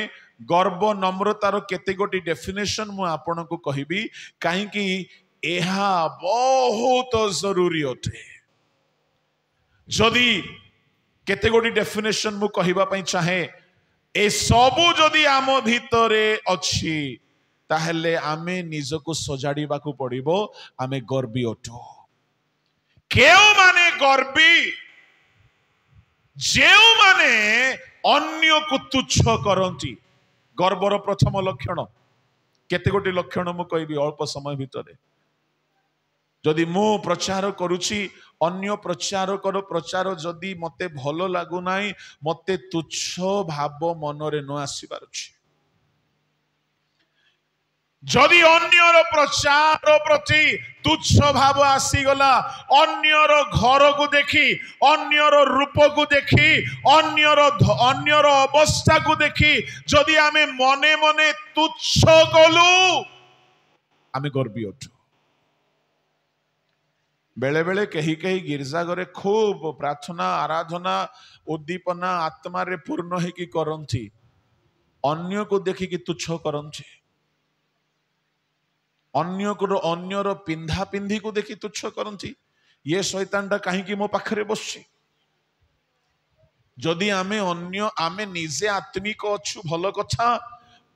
Speaker 2: गर्व नम्रतार केते गोटी डेफिनेशन मु आपन को कहिबी काहे कि एहा बहुत जरूरी अटे जदि केते गोटी डेफिनेशन मु कहिबा पई चाहे ए सबु जदि आम भितरे अछि ताहेले आमे निजको सजाड़ीबा को पड़िबो आमे गर्वी अटो केउ माने गर्वी जेउ माने अन्य को तुच्छ करंती गर्वर प्रथम लक्षण केते गोटी लक्षण मु कहबी अल्प समय भितरे जदि मु प्रचार करूची अन्य प्रचार करो प्रचार जदि मते भलो लागु नाही मते तुच्छ भाव मनरे न आसीबार अछि जदि अन्यर प्रचार प्रति तुच्छ भाव आसीगला अन्यर घर को देखी अन्यर रूप को देखी अन्यर अवस्था को देखी जदि आमे मने मने तुच्छ कलु आमे गर्वी अटु बेले बेले कही कही गिरजा घरे खूब प्रार्थना आराधना उद्दीपना आत्मा रे पूर्ण है कि करंती अन्य को देखी कि तुच्छ करंती अन्यर पिंधा पिंधी को देखी तुच्छ करंती ये शैतानटा कहीं मो पाखरे बसछि जदि आमे अन्य आमे निजे आत्मिक अच्छु भल कथा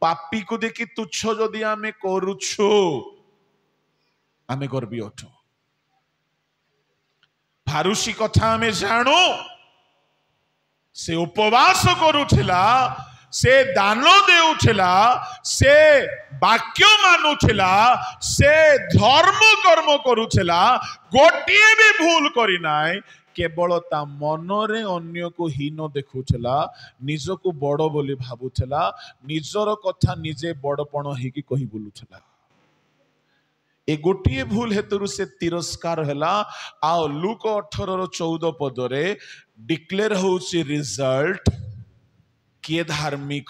Speaker 2: पापी को देखी तुच्छ जदि आमे करूछु आमे गर्वी अटु फारूसी कथा आमे जानू से उपवास करूथिला से दान देउथिला से वाक्य मानुथिला से धर्म कर्म करूथिला गोटिए भी भूल करी नाय केवल ता मनरे अन्य को हीन देखुथिला निज को बड़ बोली भाबुथिला निजर कथा निजे बड़पण हे कि कहि बोलुथिला ए गोटिए भूल हेतु से तिरस्कार हैला आ लूक 18:14 पदरे डिक्लेयर होउची रिजल्ट किए धार्मिक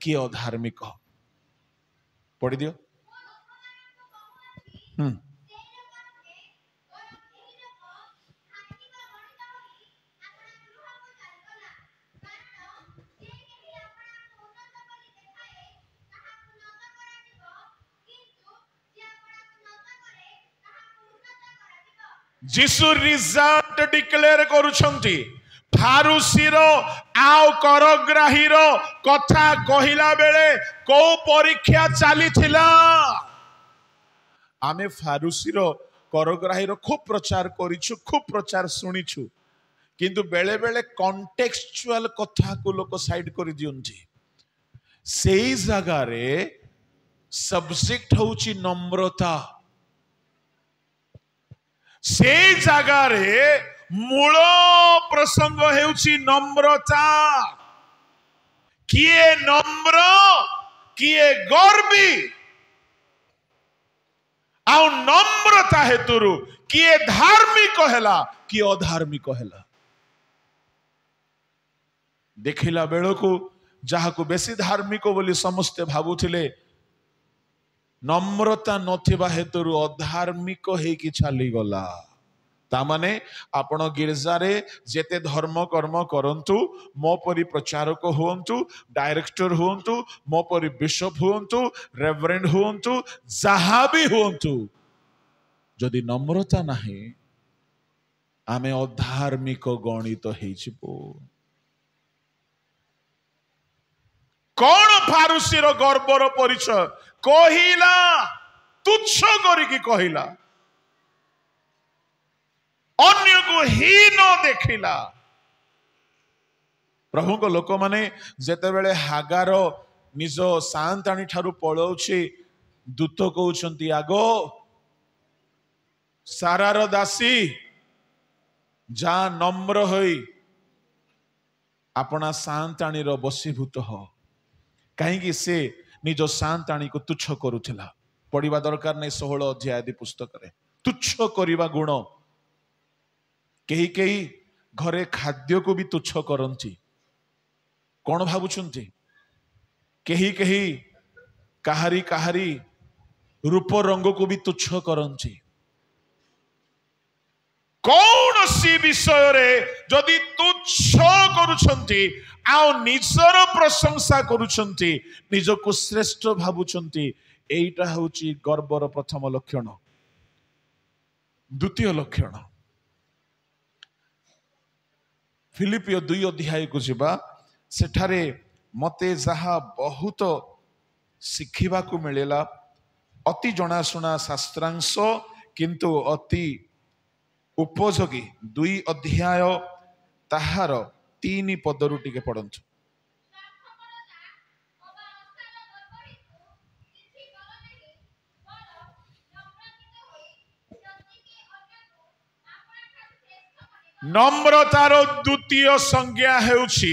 Speaker 2: किए अधार्मिक पढ़ी दियो जीसु रिजल्ट डिक्लेयर करूछंती फारूसीरो आउ करग्राहीरो कथा कहिला बेले को परीक्षा चली थिला आमे फारूसीरो करग्राहीरो खूब प्रचार करिछु खूब प्रचार सुनिछु किंतु बेले बेले कॉन्टेक्सचुअल कथा को लोक साइड कर दियंती सेई जगह रे सब्जेक्ट होउची नम्रता से जगह रे मूल प्रसंग हेउची नम्रता किए नम्र किए गर्वी आउ नम्रता हेतुरु किए धार्मिक हैला किए अधार्मिक हैला देखिला बेलू जहाकू बेसी धार्मिक बोली समस्ते भावुथिले नम्रता नथिबा हेतुरु अधार्मिक हेकी छाली गला तामाने आपण गिरजारे जेते धर्म कर्म करंतु मो परी प्रचारक हुंतु डायरेक्टर हुंतु मो परी बिशप हुंतु रेवरेंड हुंतु जहा भी हुंतु जदि नम्रता नाही आमे अधार्मिक गणित हेइछिबो कौन फारुसी रो गर्वर परिचय कहिला तुच्छ करिकी कहिला अन्य को हीन देखिला प्रभु को लोक माने जेते बेले हागार निज सांताणी ठारू पळौछि दूत कहउछंती आगो सारार दासी जा नम्र होई अपना सांताणी रो बसीभूत हो कहीं से निज सांताणी को तुच्छ करुथिला पढ़िबा दरकार नहीं 16 अध्याय आदि पुस्तक रे तुच्छ करिबा गुण कहीं कहीं घरे खाद्य को भी तुच्छ करंती कौन भावुछंती कहीं कहीं काहारी काहारी रूप रंग को भी तुच्छ करंती कौन सी विषय रे जदि तुच्छ करुछंती आउ निजर प्रशंसा करुछंती निजको श्रेष्ठ भावुछंती एटा होची गर्वर प्रथम लक्षण द्वितीय लक्षण फिलिपियो 2 अध्याय को जिबा सेठारे मते जहा बहुत शिखिबा को मिलेला अति जनाशुना शास्त्रांश किंतु अति उपयोगी 2 अध्याय ताहार 3 पदरु टिके पढ़ंतु नम्रतार द्वितीय संज्ञा हेउछि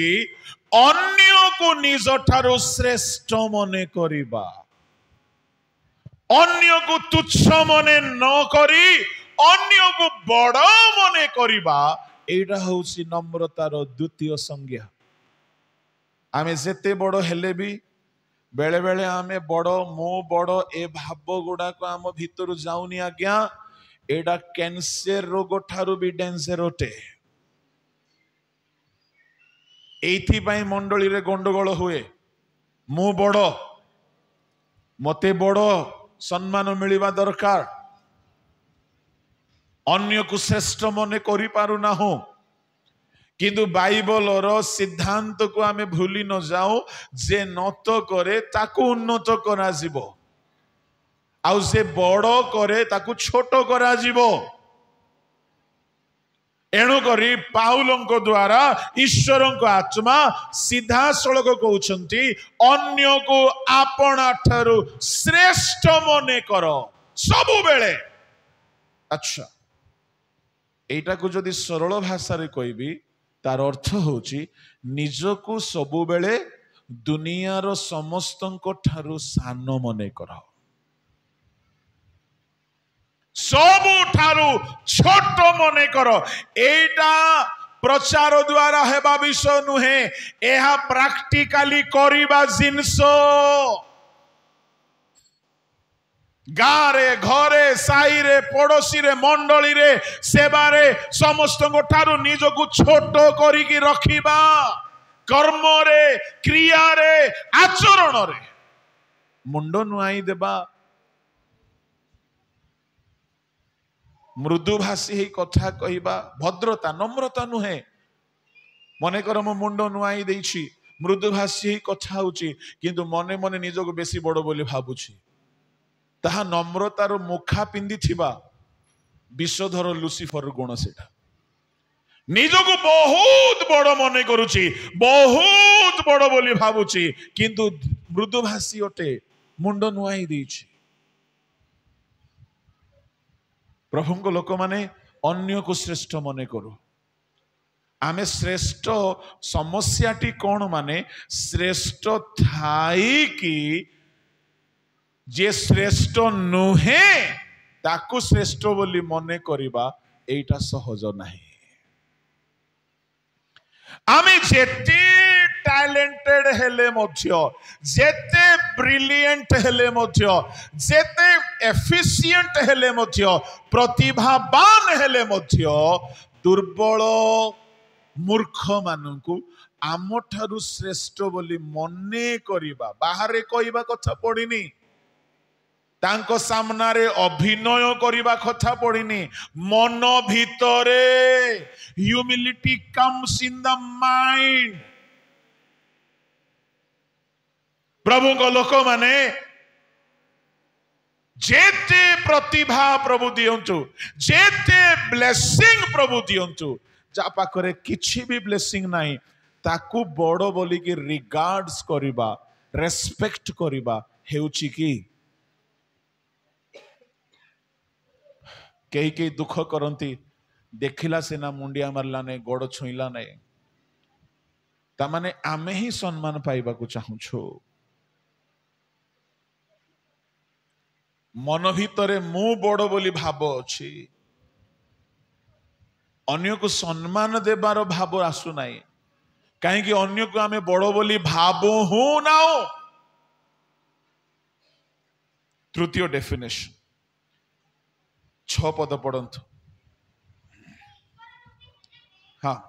Speaker 2: अन्य को निज ठारो श्रेष्ठ मने करिबा अन्य को तुच्छ मने न करी अन्य को बड़ मने करिबा एटा होउछि नम्रतार द्वितीय संज्ञा आमे जेते बड़ हेले भी बेले बेले आमे बड़ मो बड़ ए भाव गुडा को आम भीतर जाउनी आज्ञा एडा कैंसर रोग ठारू भी डेंजर होते एथि पाई मंडली रे गंडगोल हुए मु बड़ मते बड़ सम्मान मिलिबा दरकार अन्य को श्रेष्ठ मने करि पारु ना हो किंतु बाइबल रो सिद्धांत को आमे भूली न जाओ जे नत करे ताकू उन्नत करा जिवो आउ से बड़ करे ताकू छोट करा जिवो एणु करी पाउलंको द्वारा ईश्वर को आत्मा सीधा सड़क कहउछंती अन्य को आपना ठारू श्रेष्ठ मने कर सबु बेले अच्छा एटा को जदि सरल भाषा रे कहबी तार अर्थ होची निजको सबु बेले दुनियार समस्तंको ठारू सान मने कर सबु ठारू छोट मने कर एटा प्रचार द्वारा हेबा विषय नुहे एहा प्रैक्टिकली करिबा जिंस गारे घरे साई रे पड़ोसी रे मंडली रे सेवा रे समस्त ठारू निजको छोट करिकी रखिबा कर्म रे क्रिया रे आचरण रे मुंड नुआई देबा मृदुभाषी ही कथा कहवा भद्रता नम्रता नुहे मने कर मो मुंड नुआई देछि मृदुभाषी ही कथा होछि किंतु मने मने निजको बेसी बड़ बोली भाबुछि ताहा नम्रतार मुखा पिंदी थिबा विषधर लुसिफर गुण सेटा निजको बहुत बड़ मने करुछि बहुत बड़ बोली भाबुछि किंतु मृदुभाषी अटे मुंड नुआई देछि प्रभु को लोक माने अन्य को श्रेष्ठ मने करू आमे श्रेष्ठ समस्याटी कौन माने श्रेष्ठ थाई कि जे श्रेष्ठ नुहे ताकू श्रेष्ठ बोली मने करिबा एटा सहज नाही। आमे जेते टैलेंटेड हेले मध्य, जेते ब्रिलियंट हेले मध्य, जेते एफिशिएंट हेले मध्य, प्रतिभावान हेले मध्य, दुर्बल मूर्ख मानकु आम ठारू श्रेष्ठ बोली मने करिबा बाहरे कहिबा कथा पड़िनी, तांको सामनारे अभिनय करिबा कथा पड़िनी, मन भितरे humility comes in the mind. प्रभु को लोक माने जेते प्रतिभा प्रभु दियंतु, जेते ब्लेसिंग प्रभु दियंतु, जा पाखरे किछि भी ब्लेसिंग नाही ताकू बड़ बोली कि रिगार्ड्स करिबा, रेस्पेक्ट करिबा हेउची कि कई कई दुख करती देखिला सेना मुंडिया मारला नहीं, गोड़ छुईला नहीं, तामाने आमे ही सम्मान पाइबा को चाहूछु। मन भितरे मु बड़ बोली भाव अछि, अन्य को सम्मान देबार भाव आसु नाही, कहीं अन्य को आमे बड़ बोली भाव हूं ना। तृतीय डेफिनेशन 6 पद पढ़ंतु। हाँ,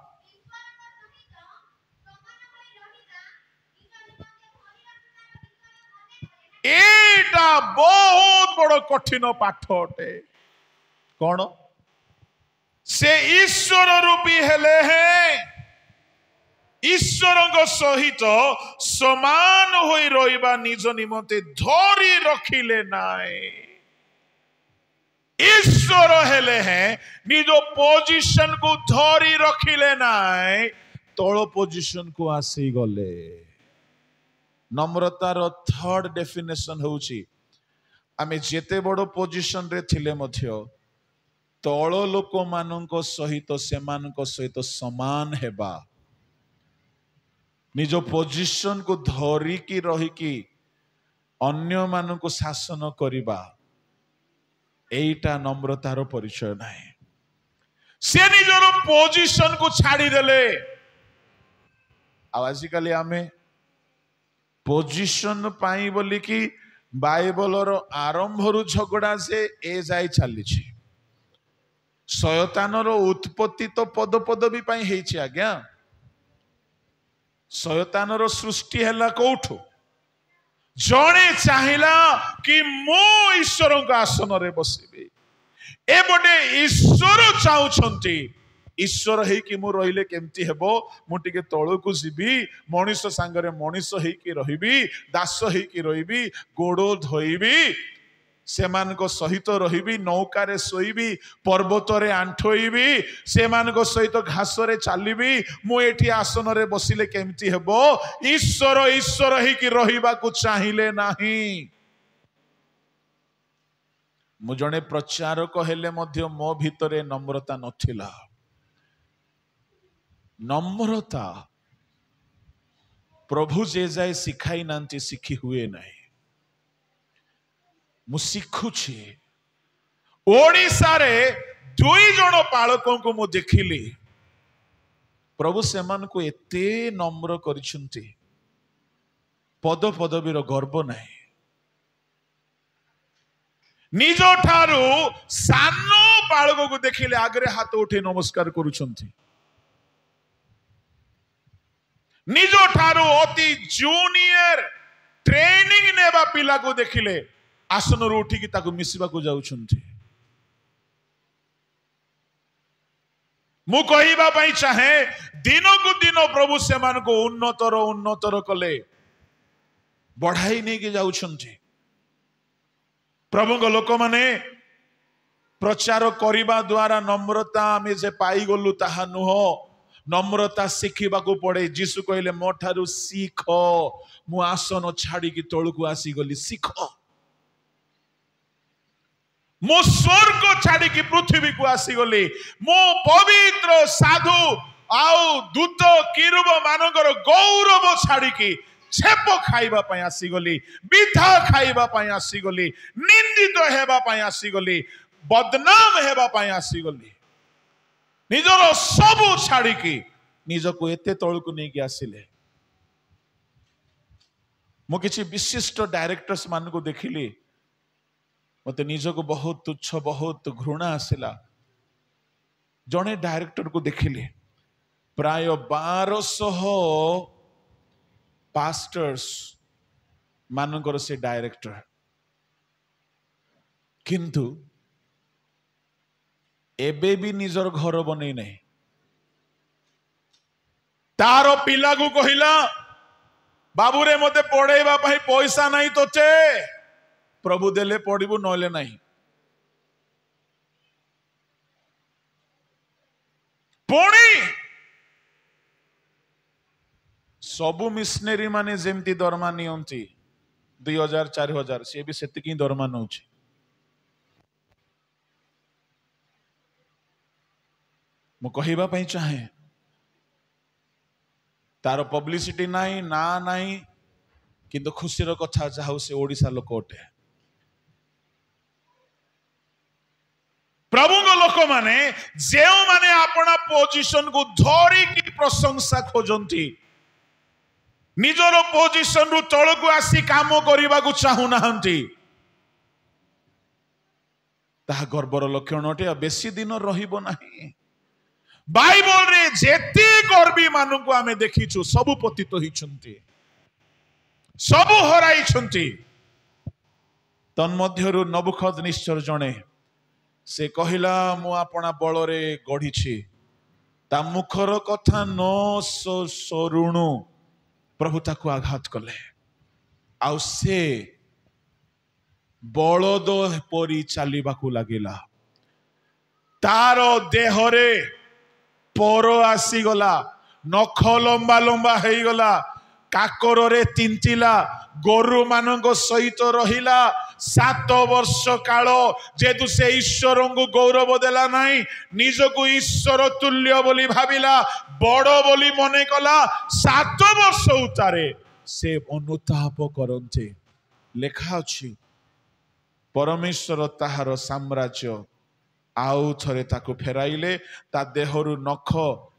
Speaker 2: एटा बहुत बड़ कठिन पाठ अटे। कौन से ईश्वर रूपी हेले हैं, ईश्वर सहित समान होई रहिबा निज निमते धरी रखिले नाई। ईश्वर हेले हैं निज पोजिशन को धरी रखिले नाई, तଳ पोजिशन को आसी गले। नम्रतार थर्ड डेफिनेशन होउची आमे जेते बड़ पोजिशन रे थिले मध्य तळ लोक मानक सहित सेमानक सहित समान हेबा, निज पोजिशन को धरिकी रहिकी अन्य मानक शासन करिबा, एइटा नम्रतार परिचय नाही। से निजर पोजिशन को छाड़ी देले। आजिकाली आमे पोजिशन पाई बोली कि बाइबलर आरंभरु झगड़ा से ए जाई चली। शयतानर उत्पत्ति तो पद पदवी पाई हेछि आज्ञा। शयतानर सृष्टि हैला कोठो, जणे चाहिला कि मो ईश्वर आसन रे बसिबे, एबडे ईश्वर चाहुछंती ईश्वर है कि मु रहिले केमती हेबो, मु टिके तळकु जीबी, मनीष सांगरे मनीष है कि रहिबी, दास है कि रहिबी, गोड़ो धोइबी, सेमानको सहित रहिबी, नौकारे सोइबी, पर्वतरे आंठोइबी, सेमानको सहित घासरे चालिबी, मु एठी आसन रे बसिले केमती हेबो। ईश्वर ईश्वर है कि रहिबा को चाहिले नाही। मु जणे प्रचारक हेले मध्य मो भितरे नम्रता नथिला। नम्रता प्रभु जे जाए शिखाई नांती शिखी हुए नहीं। मु शिखुछि ओडिसा रे 2 जण पालकों को मु देखिली, प्रभु सेमान को एते नम्र करिसंती, पद पदवीर गर्व नहीं। निज ठारू सानो पालक को देखिले आगरे हाथ उठे नमस्कार करुछंती। निज ठारू अति जूनियर ट्रेनिंग नेबा पिला को देखिले आसन उठी की ताको मिसिबा को जाउछंती। मु कहिबा पई चाहे दिनो को दिन प्रभु सेमान को उन्नतर कले, बढ़ाई नहीं के जाउछंती। प्रभु को लोक माने प्रचार करिबा द्वारा नम्रता आमे जे पाई गलु ताहा नुह, नम्रता शिखिबा को पड़े। जीसु कहले मो ठारू सीख, मु आसन छाड़ी की तळकु आसी गली, सीख। मो स्वर्ग छाड़ी की पृथ्वी को आसी गली, मो पवित्र साधु आउ दूत किरुब मानकर गौरव छाड़ी की छेप खाइबा पाई आसी गली, बिधा खाइबा पाई आसी गली, निंदित हेबा पाई आसी गली। बदनाम हेबा पाई आसीगली निजर सबू छाड़िकी निजको एते तौलको नहीं कि आसिले मु किछि विशिष्ट डायरेक्टर्स मान को देखिली मते निजको बहुत तुच्छ बहुत घृणा आसिला जने डायरेक्टर को देखिली प्राय 1200 पास्टर्स मानकर से डायरेक्टर किंतु एबे भी निजर घर बनै नहीं तार पिला को कहिला बाबूरे मते पढ़ेबा भाई पैसा नहीं तोचे प्रभु देले पढ़िबु नले नहीं पुणी सबु मिशनरी माने जेमती दरमा नियंती 2000 4000 से भी सेतिकी दरमा नउची मु कहिबा पई चाहे तार पब्लिसिटी नाही ना नाही किंतु खुशीर कथा जाऊ से ओडिसा लोक ओटे प्रभु लोक माने जे माने अपना पोजिशन को धरी की प्रशंसा खोजंती निजर पोजिशन रु तल को आसी काम करने को चाहू ना गर्वर लक्षण अटे बेसी दिन रहिबो नाही बाइबल रे जेते गर्वी मानु को आमे देखिछु सबु पतित होइछंती सबु हराइछंती तन्मध्यरु नबुखदनेस्सर जणे से कहिला मु आपना बल रे गढिछि ता मुखर कथा न सरुणु प्रभु ताकू आघात कले आउ से बलद परी चलिबाकू लागिला तार देहरे पर आसीगला नख लंबा लंबा हो गला काकर रे तिंतिला गोरु मानक सहित रहिला 7 वर्ष काल जेतु से ईश्वर को गौरव देला नहीं निजको ईश्वर तुल्य बोली भाविला बड़ बोली मने कला 7 वर्ष उतारे से अनुताप करते लेखा अछि परमेश्वर ताहार साम्राज्य आउ थरे ताकू फेराइले ता देहरु नख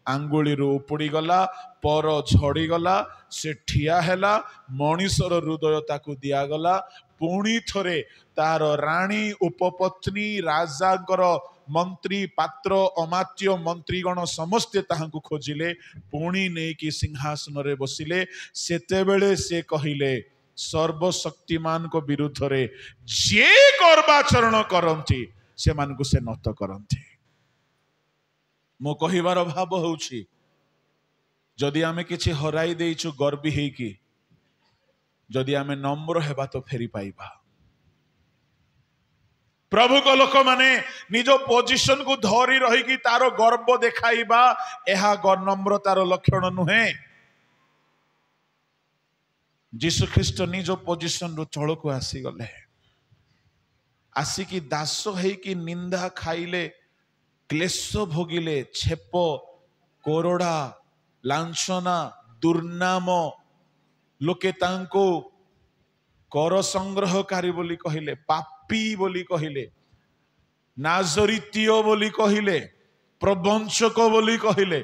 Speaker 2: आंगुली उपड़ी गला पर झड़ी गला से ठिया हैला मनीषर हृदय ताकू दिया गला पुणी थरे तार राणी उपपत्नी राजांकर मंत्री पात्र अमात्य मंत्रीगण समस्ते ताहांकू खोजिले पुणी नहीं कि सिंहासन रे बसिले सेतेबेले से कहिले सर्वशक्तिमान को विरुद्ध रे जे गर्वाचरण करंती से मानकु से नत करंती मो कहिबार भाव होउछि जदि आमे किछि हराई देइछु गर्वी हेकी जदि आमे नम्र हेबा तो फेरी पाइबा प्रभु को लोक माने निज पोजिशन को धरी रही कि तारो गर्व देखाइबा एहा नम्रतार लक्षण नुहे जीशु ख्रीस्ट निज पोजिशन रु तळ को आसी गले आसिकी दास हेकी निंदा खाइले क्लेश भोगिले छेप कोरोड़ा लांछना दुर्नाम लोके तांको कर संग्रहकारी बोली कहिले पापी बोली कहिले नाजरीतीय बोली कहिले प्रवंचक बोली कहिले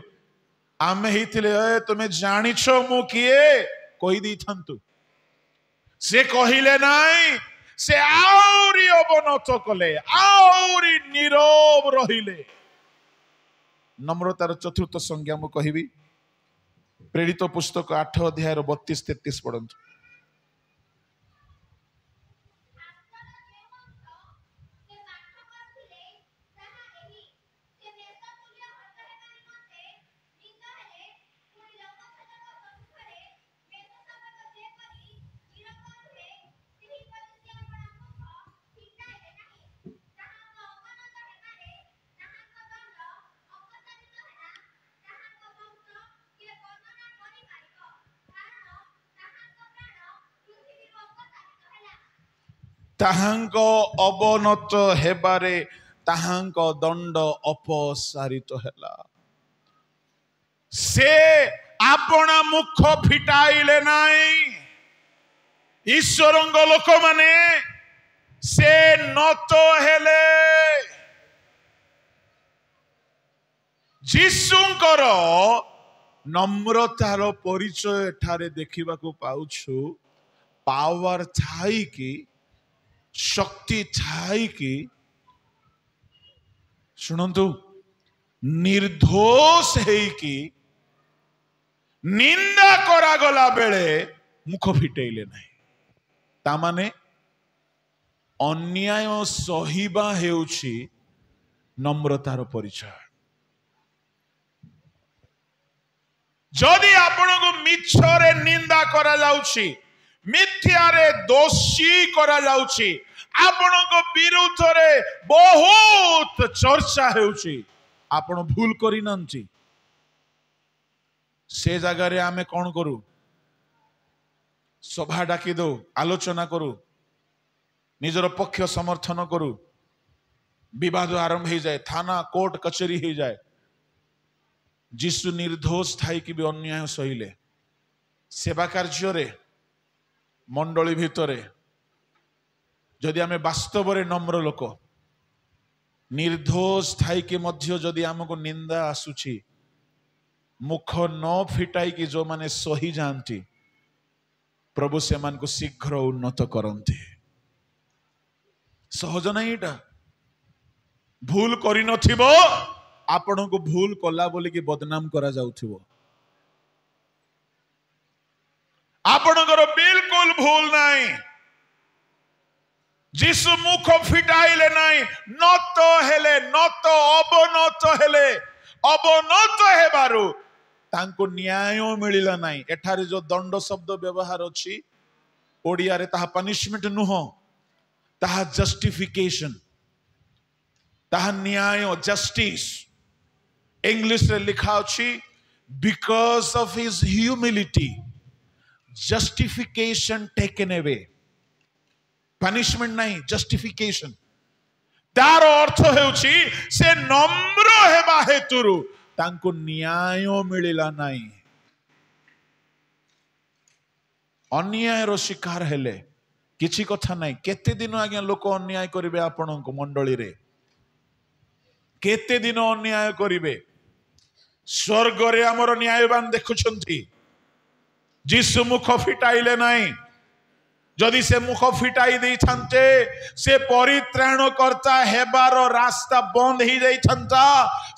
Speaker 2: आमे हिथिले ए तुमे जानिछ मु किए कहि दी थांतु से कहिले नाही से आउरी अवनत कले आउरी नीरव रहिले नम्रतार चतुर्थ संज्ञा मु कहिबी प्रेरित पुस्तक 8 अध्याय 32-33 पढ़ंतु ताहांक अवनत हेबारे ताहांक दंड अपसारित हेला से आपना मुख फिटाइले नाई ईश्वरंग लोक माने से नत हेले ଯୀଶୁଙ୍କର ନମ୍ରତାର ପରିଚୟ ଏଠାରେ ଦେଖିବାକୁ ପାଉଛୁ। ପାୱାର ଥାଇକି, ଶକ୍ତି ଥାଇକି, ଶୁଣନ୍ତୁ, ନିର୍ଦ୍ଦୋଷ ହେଇକି ନିନ୍ଦା କରାଗଲା ବେଳେ ମୁଖ ଫିଟେଇଲେ ନାହିଁ। ତାମାନେ ଅନ୍ୟାୟ ସହିବା ହେଉଛି ନମ୍ରତାର ପରିଚୟ। ଯଦି ଆପଣଙ୍କୁ ମିଛରେ ନିନ୍ଦା କରାଯାଉଛି, ମିଥ୍ୟାରେ ଦୋଷୀ କରାଯାଉଛି, ଆପଣଙ୍କ ବିରୁଦ୍ଧରେ ବହୁତ ଚର୍ଚ୍ଚା ହେଉଛି, ଆପଣ ଭୁଲ କରିନାହାନ୍ତି, ସେ ଜାଗାରେ ଆମେ କଣ କରୁ? ସଭା ଡାକି ଦଉ, ଆଲୋଚନା କରୁ, ନିଜର ପକ୍ଷ ସମର୍ଥନ କରୁ, ବିବାଦ ଆରମ୍ଭ ହେଇଯାଏ, ଥାନା କୋର୍ଟ କଚେରୀ ହେଇଯାଏ। ଯୀଶୁ ନିର୍ଦ୍ଦୋଷ ଥାଇକି ବି ଅନ୍ୟାୟ ସହିଲେ। ସେବା କାର୍ଯ୍ୟରେ, ମଣ୍ଡଳୀ ଭିତରେ ଯଦି ଆମେ ବାସ୍ତବରେ ନମ୍ର ଲୋକ, ନିର୍ଦ୍ଦୋଷ ଥାଇକି ମଧ୍ୟ ଯଦି ଆମକୁ ନିନ୍ଦା ଆସୁଛି, ମୁଖ ନ ଫିଟାଇକି ଯୋଉମାନେ ସହି ଯାଆନ୍ତି, ପ୍ରଭୁ ସେମାନଙ୍କୁ ଶୀଘ୍ର ଉନ୍ନତ କରନ୍ତି। ସହଜ ନାହିଁ ଏଇଟା। ଭୁଲ କରିନଥିବ, ଆପଣଙ୍କୁ ଭୁଲ କଲା ବୋଲିକି ବଦନାମ କରାଯାଉଥିବ। ଆପଣଙ୍କର ବିଲକୁଲ ଭୁଲ ନାହିଁ। ଯୀଶୁ ମୁଖ ଫିଟାଇଲେ ନାହିଁ, ନତ ହେଲେ, ନତ ଅବନତ ହେଲେ, ଅବନତ ହେବାରୁ ତାଙ୍କୁ ନ୍ୟାୟ ମିଳିଲା ନାହିଁ। ଏଠାରେ ଯୋଉ ଦଣ୍ଡ ଶବ୍ଦ ବ୍ୟବହାର ଅଛି, ଓଡ଼ିଆରେ ତାହା ପନିଶମେଣ୍ଟ ନୁହଁ, ତାହା ଜଷ୍ଟିଫିକେସନ, ତାହା ନ୍ୟାୟ, ଜଷ୍ଟିସ। ଇଂଲିଶରେ ଲେଖା ଅଛି, because of his humility justification taken away. Punishment ନାହିଁ, justification। ତାର ଅର୍ଥ ହେଉଛି ସେ ନମ୍ର ହେବା ହେତୁରୁ ତାଙ୍କୁ ନ୍ୟାୟ ମିଳିଲା ନାହିଁ। ଅନ୍ୟାୟର ଶିକାର ହେଲେ କିଛି କଥା ନାହିଁ। କେତେ ଦିନ ଆଜ୍ଞା ଲୋକ ଅନ୍ୟାୟ କରିବେ ଆପଣଙ୍କ ମଣ୍ଡଳୀରେ? କେତେ ଦିନ ଅନ୍ୟାୟ କରିବେ? ସ୍ୱର୍ଗରେ ଆମର ନ୍ୟାୟବାନ ଦେଖୁଛନ୍ତି। ଯୀଶୁ ମୁଖ ଫିଟାଇଲେ ନାହିଁ। ଯଦି ସେ ମୁଖ ଫିଟାଇ ଦେଇଥାନ୍ତେ, ସେ ପରିତ୍ରାଣକର୍ତ୍ତା ହେବାର ରାସ୍ତା ବନ୍ଦ ହେଇଯାଇଥାନ୍ତା।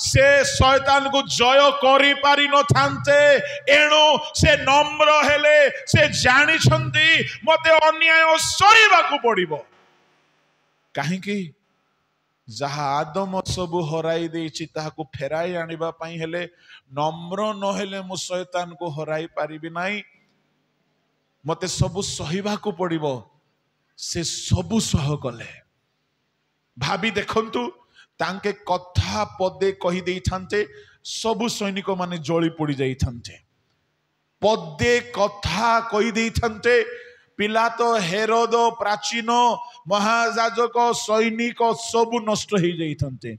Speaker 2: ସେ ଶୟତାନକୁ ଜୟ କରିପାରି ନଥାନ୍ତେ। ଏଣୁ ସେ ନମ୍ର ହେଲେ। ସେ ଜାଣିଛନ୍ତି ମତେ ଅନ୍ୟାୟ ସହିବାକୁ ପଡିବ। କାହିଁକି? ଯାହା ଆଦମ ସବୁ ହରାଇ ଦେଇଛି ତାହାକୁ ଫେରାଇ ଆଣିବା ପାଇଁ ହେଲେ ନମ୍ର ନହେଲେ ମୁଁ ଶୟତାନକୁ ହରାଇ ପାରିବି ନାହିଁ। ମତେ ସବୁ ସହିବାକୁ ପଡିବ। ସେ ସବୁ ସହ କଲେ। ଭାବି ଦେଖନ୍ତୁ, ତାଙ୍କେ କଥା ପଦେ କହି ଦେଇଥାନ୍ତେ, ସବୁ ସୈନିକ ମାନେ ଜଳି ପୋଡି ଯାଇଥାନ୍ତେ। ପଦେ କଥା କହି ଦେଇଥାନ୍ତେ, ପିଲାତ, ହେରୋଦ, ପ୍ରାଚୀନ ମହାଯାଜକ, ସୈନିକ ସବୁ ନଷ୍ଟ ହେଇଯାଇଥାନ୍ତେ।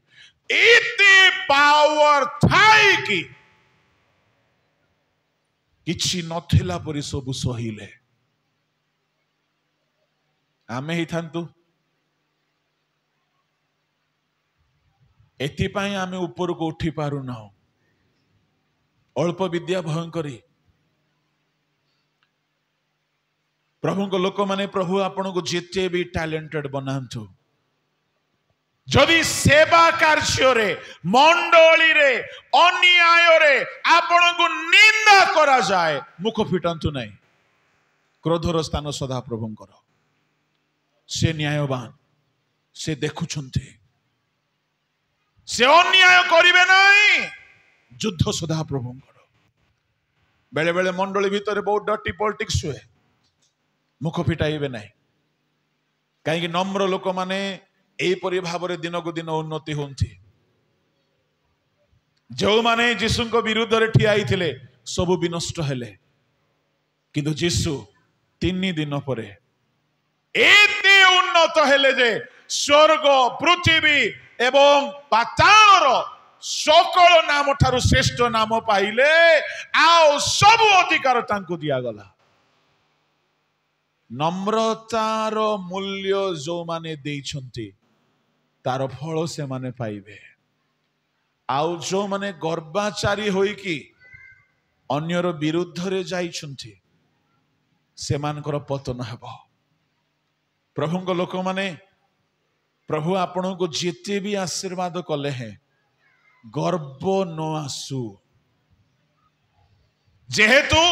Speaker 2: ଏତେ ପାୱାର ଥାଇକି କିଛି ନଥିଲା ପରି ସବୁ ସହିଲେ। ଆମେ ହେଇଥାନ୍ତୁ, ଏଥିପାଇଁ ଆମେ ଉପରକୁ ଉଠି ପାରୁନାହୁଁ। ଅଳ୍ପ ବିଦ୍ୟା ଭୟଙ୍କରୀ। ପ୍ରଭୁଙ୍କ ଲୋକମାନେ, ପ୍ରଭୁ ଆପଣଙ୍କୁ ଯେତେ ବି ଟ୍ୟାଲେଣ୍ଟେଡ ବନାନ୍ତୁ, ଯଦି ସେବା କାର୍ଯ୍ୟରେ, ମଣ୍ଡଳୀରେ, ଅନ୍ୟାୟରେ ଆପଣଙ୍କୁ ନିନ୍ଦା କରାଯାଏ, ମୁଖ ଫିଟାନ୍ତୁ ନାହିଁ। କ୍ରୋଧର ସ୍ଥାନ ସଦା ପ୍ରଭୁଙ୍କର। ସେ ନ୍ୟାୟବାନ, ସେ ଦେଖୁଛନ୍ତି। ସେ ଅନ୍ୟାୟ କରିବେ ନାହିଁ। ଯୁଦ୍ଧ ସଦା ପ୍ରଭୁଙ୍କର। ବେଳେ ବେଳେ ମଣ୍ଡଳୀ ଭିତରେ ବହୁତ ଡର୍ଟି ପଲିଟିକ୍ସ ହୁଏ। ମୁଖ ଫିଟାଇବେ ନାହିଁ। କାହିଁକି? ନମ୍ର ଲୋକମାନେ ଏହିପରି ଭାବରେ ଦିନକୁ ଦିନ ଉନ୍ନତି ହୁଅନ୍ତି। ଯେଉଁମାନେ ଯୀଶୁଙ୍କ ବିରୁଦ୍ଧରେ ଠିଆ ହେଇଥିଲେ ସବୁ ବିନଷ୍ଟ ହେଲେ, କିନ୍ତୁ ଯୀଶୁ 3 ଦିନ ପରେ ଏତେ ଉନ୍ନତ ହେଲେ ଯେ ସ୍ୱର୍ଗ, ପୃଥିବୀ ଏବଂ ପାତାଳର ସକଳ ନାମ ଠାରୁ ଶ୍ରେଷ୍ଠ ନାମ ପାଇଲେ। ଆଉ ସବୁ ଅଧିକାର ତାଙ୍କୁ ଦିଆଗଲା। ନମ୍ରତାର ମୂଲ୍ୟ ଯୋଉମାନେ ଦେଇଛନ୍ତି, ତାର ଫଳ ସେମାନେ ପାଇବେ। आउ जो माने गर्भाचारी होइकी अन्यर विरुद्ध रे जाइछन्ति सेमानकर पतन हेब। प्रभुଙ୍କ लोक माने प्रभु आपण को जेते भी आशीर्वाद कले हैं गर्व न आसु, जेहेतु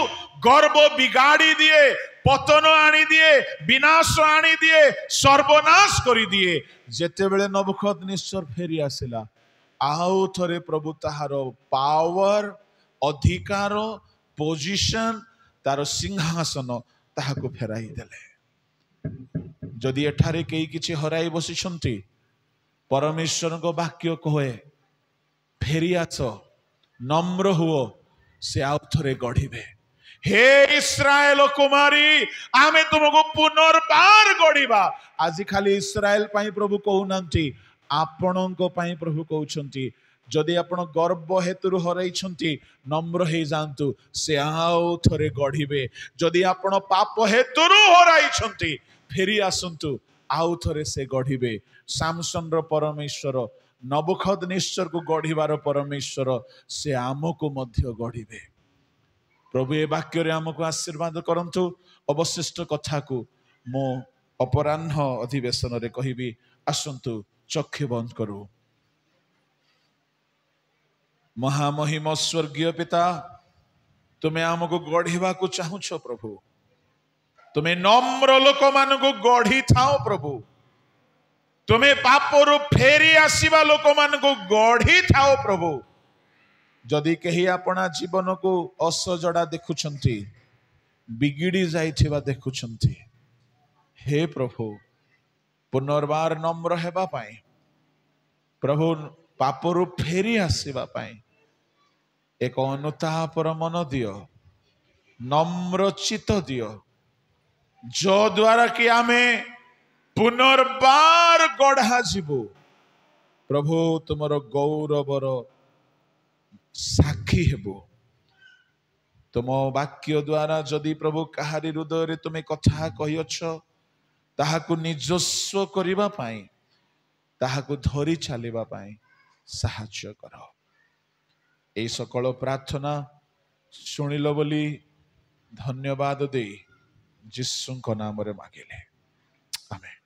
Speaker 2: गर्व बिगाड़ी दिए, पतन आनी दिए, विनाश आनी दिए, सर्वनाश करी दिए। जेते बेले नबुकदनेस्वर फेरी आसिला आउ थरे प्रभु ताहार पावर अधिकार पोजिशन तार सिंहासन ताहाको फेराई देले। जदि एठारे कई किछि हराई बसिछन्ति परमेश्वर को वाक्य कहे फेरी आस नम्र हुओ से आउ थरे गढ़िबे। हे इस्राएल कुमारी आमे तुमको पुनर्बार गढ़िबा। आज खाली इस्राएल पाई प्रभु कहउनांती आपणको पाई प्रभु कहउछन्ती जदि आपण गर्व हेतु हराइछन्ति नम्र हे जांतु से आउ थरे गढ़िबे। जदि आपण पाप हेतु हराइछन्ति फेरी आसंतु आउ थरे से गढ़िबे। सामसन रो परमेश्वर नबुकदनेस्वर को गढ़िबार परमेश्वर से आमको मध्य गढ़िबे। प्रभु ए वाक्य रे आमको आशीर्वाद करंतु। अवशिष्ट कथा को मो अपराह्न अधिवेशन रे कहिबी। आसंतु चक्षु बंद करू। महामहिम स्वर्गीय पिता तुम्हें आमको गढ़िबा को चाहुछ प्रभु। तुम्हें नम्र लोक मान को गढ़ी थाओ प्रभु। तुम्हें पापरु फेरी आसीबा लोक मान को गढ़ी थाओ प्रभु। जदि कही अपना जीवन को असजड़ा देखुछन्ति बिगिड़ी जाइथिबा देखुछन्ति हे प्रभु पुनर्बार नम्र हेबा पाई प्रभु पापरु फेरी आसीबा पाई एक अनुतापर मन दियो नम्र चित्त दियो जो द्वारा कि आमे पुनर्बार गढ़ा जीवु। प्रभु तुमर गौरवर साक्षी हेबु। तुम वाक्य द्वारा जदि प्रभु कहारी हृदय रे तुमे कथा कहियछ ताहाकु निजस्व करिबा पाई ताहाकु धरी चलिबा पाई साहाय्य कर। ए सकल प्रार्थना शुणिल बोली धन्यवाद दे यीशुଙ୍କ नाम रे मांगिले आमेन।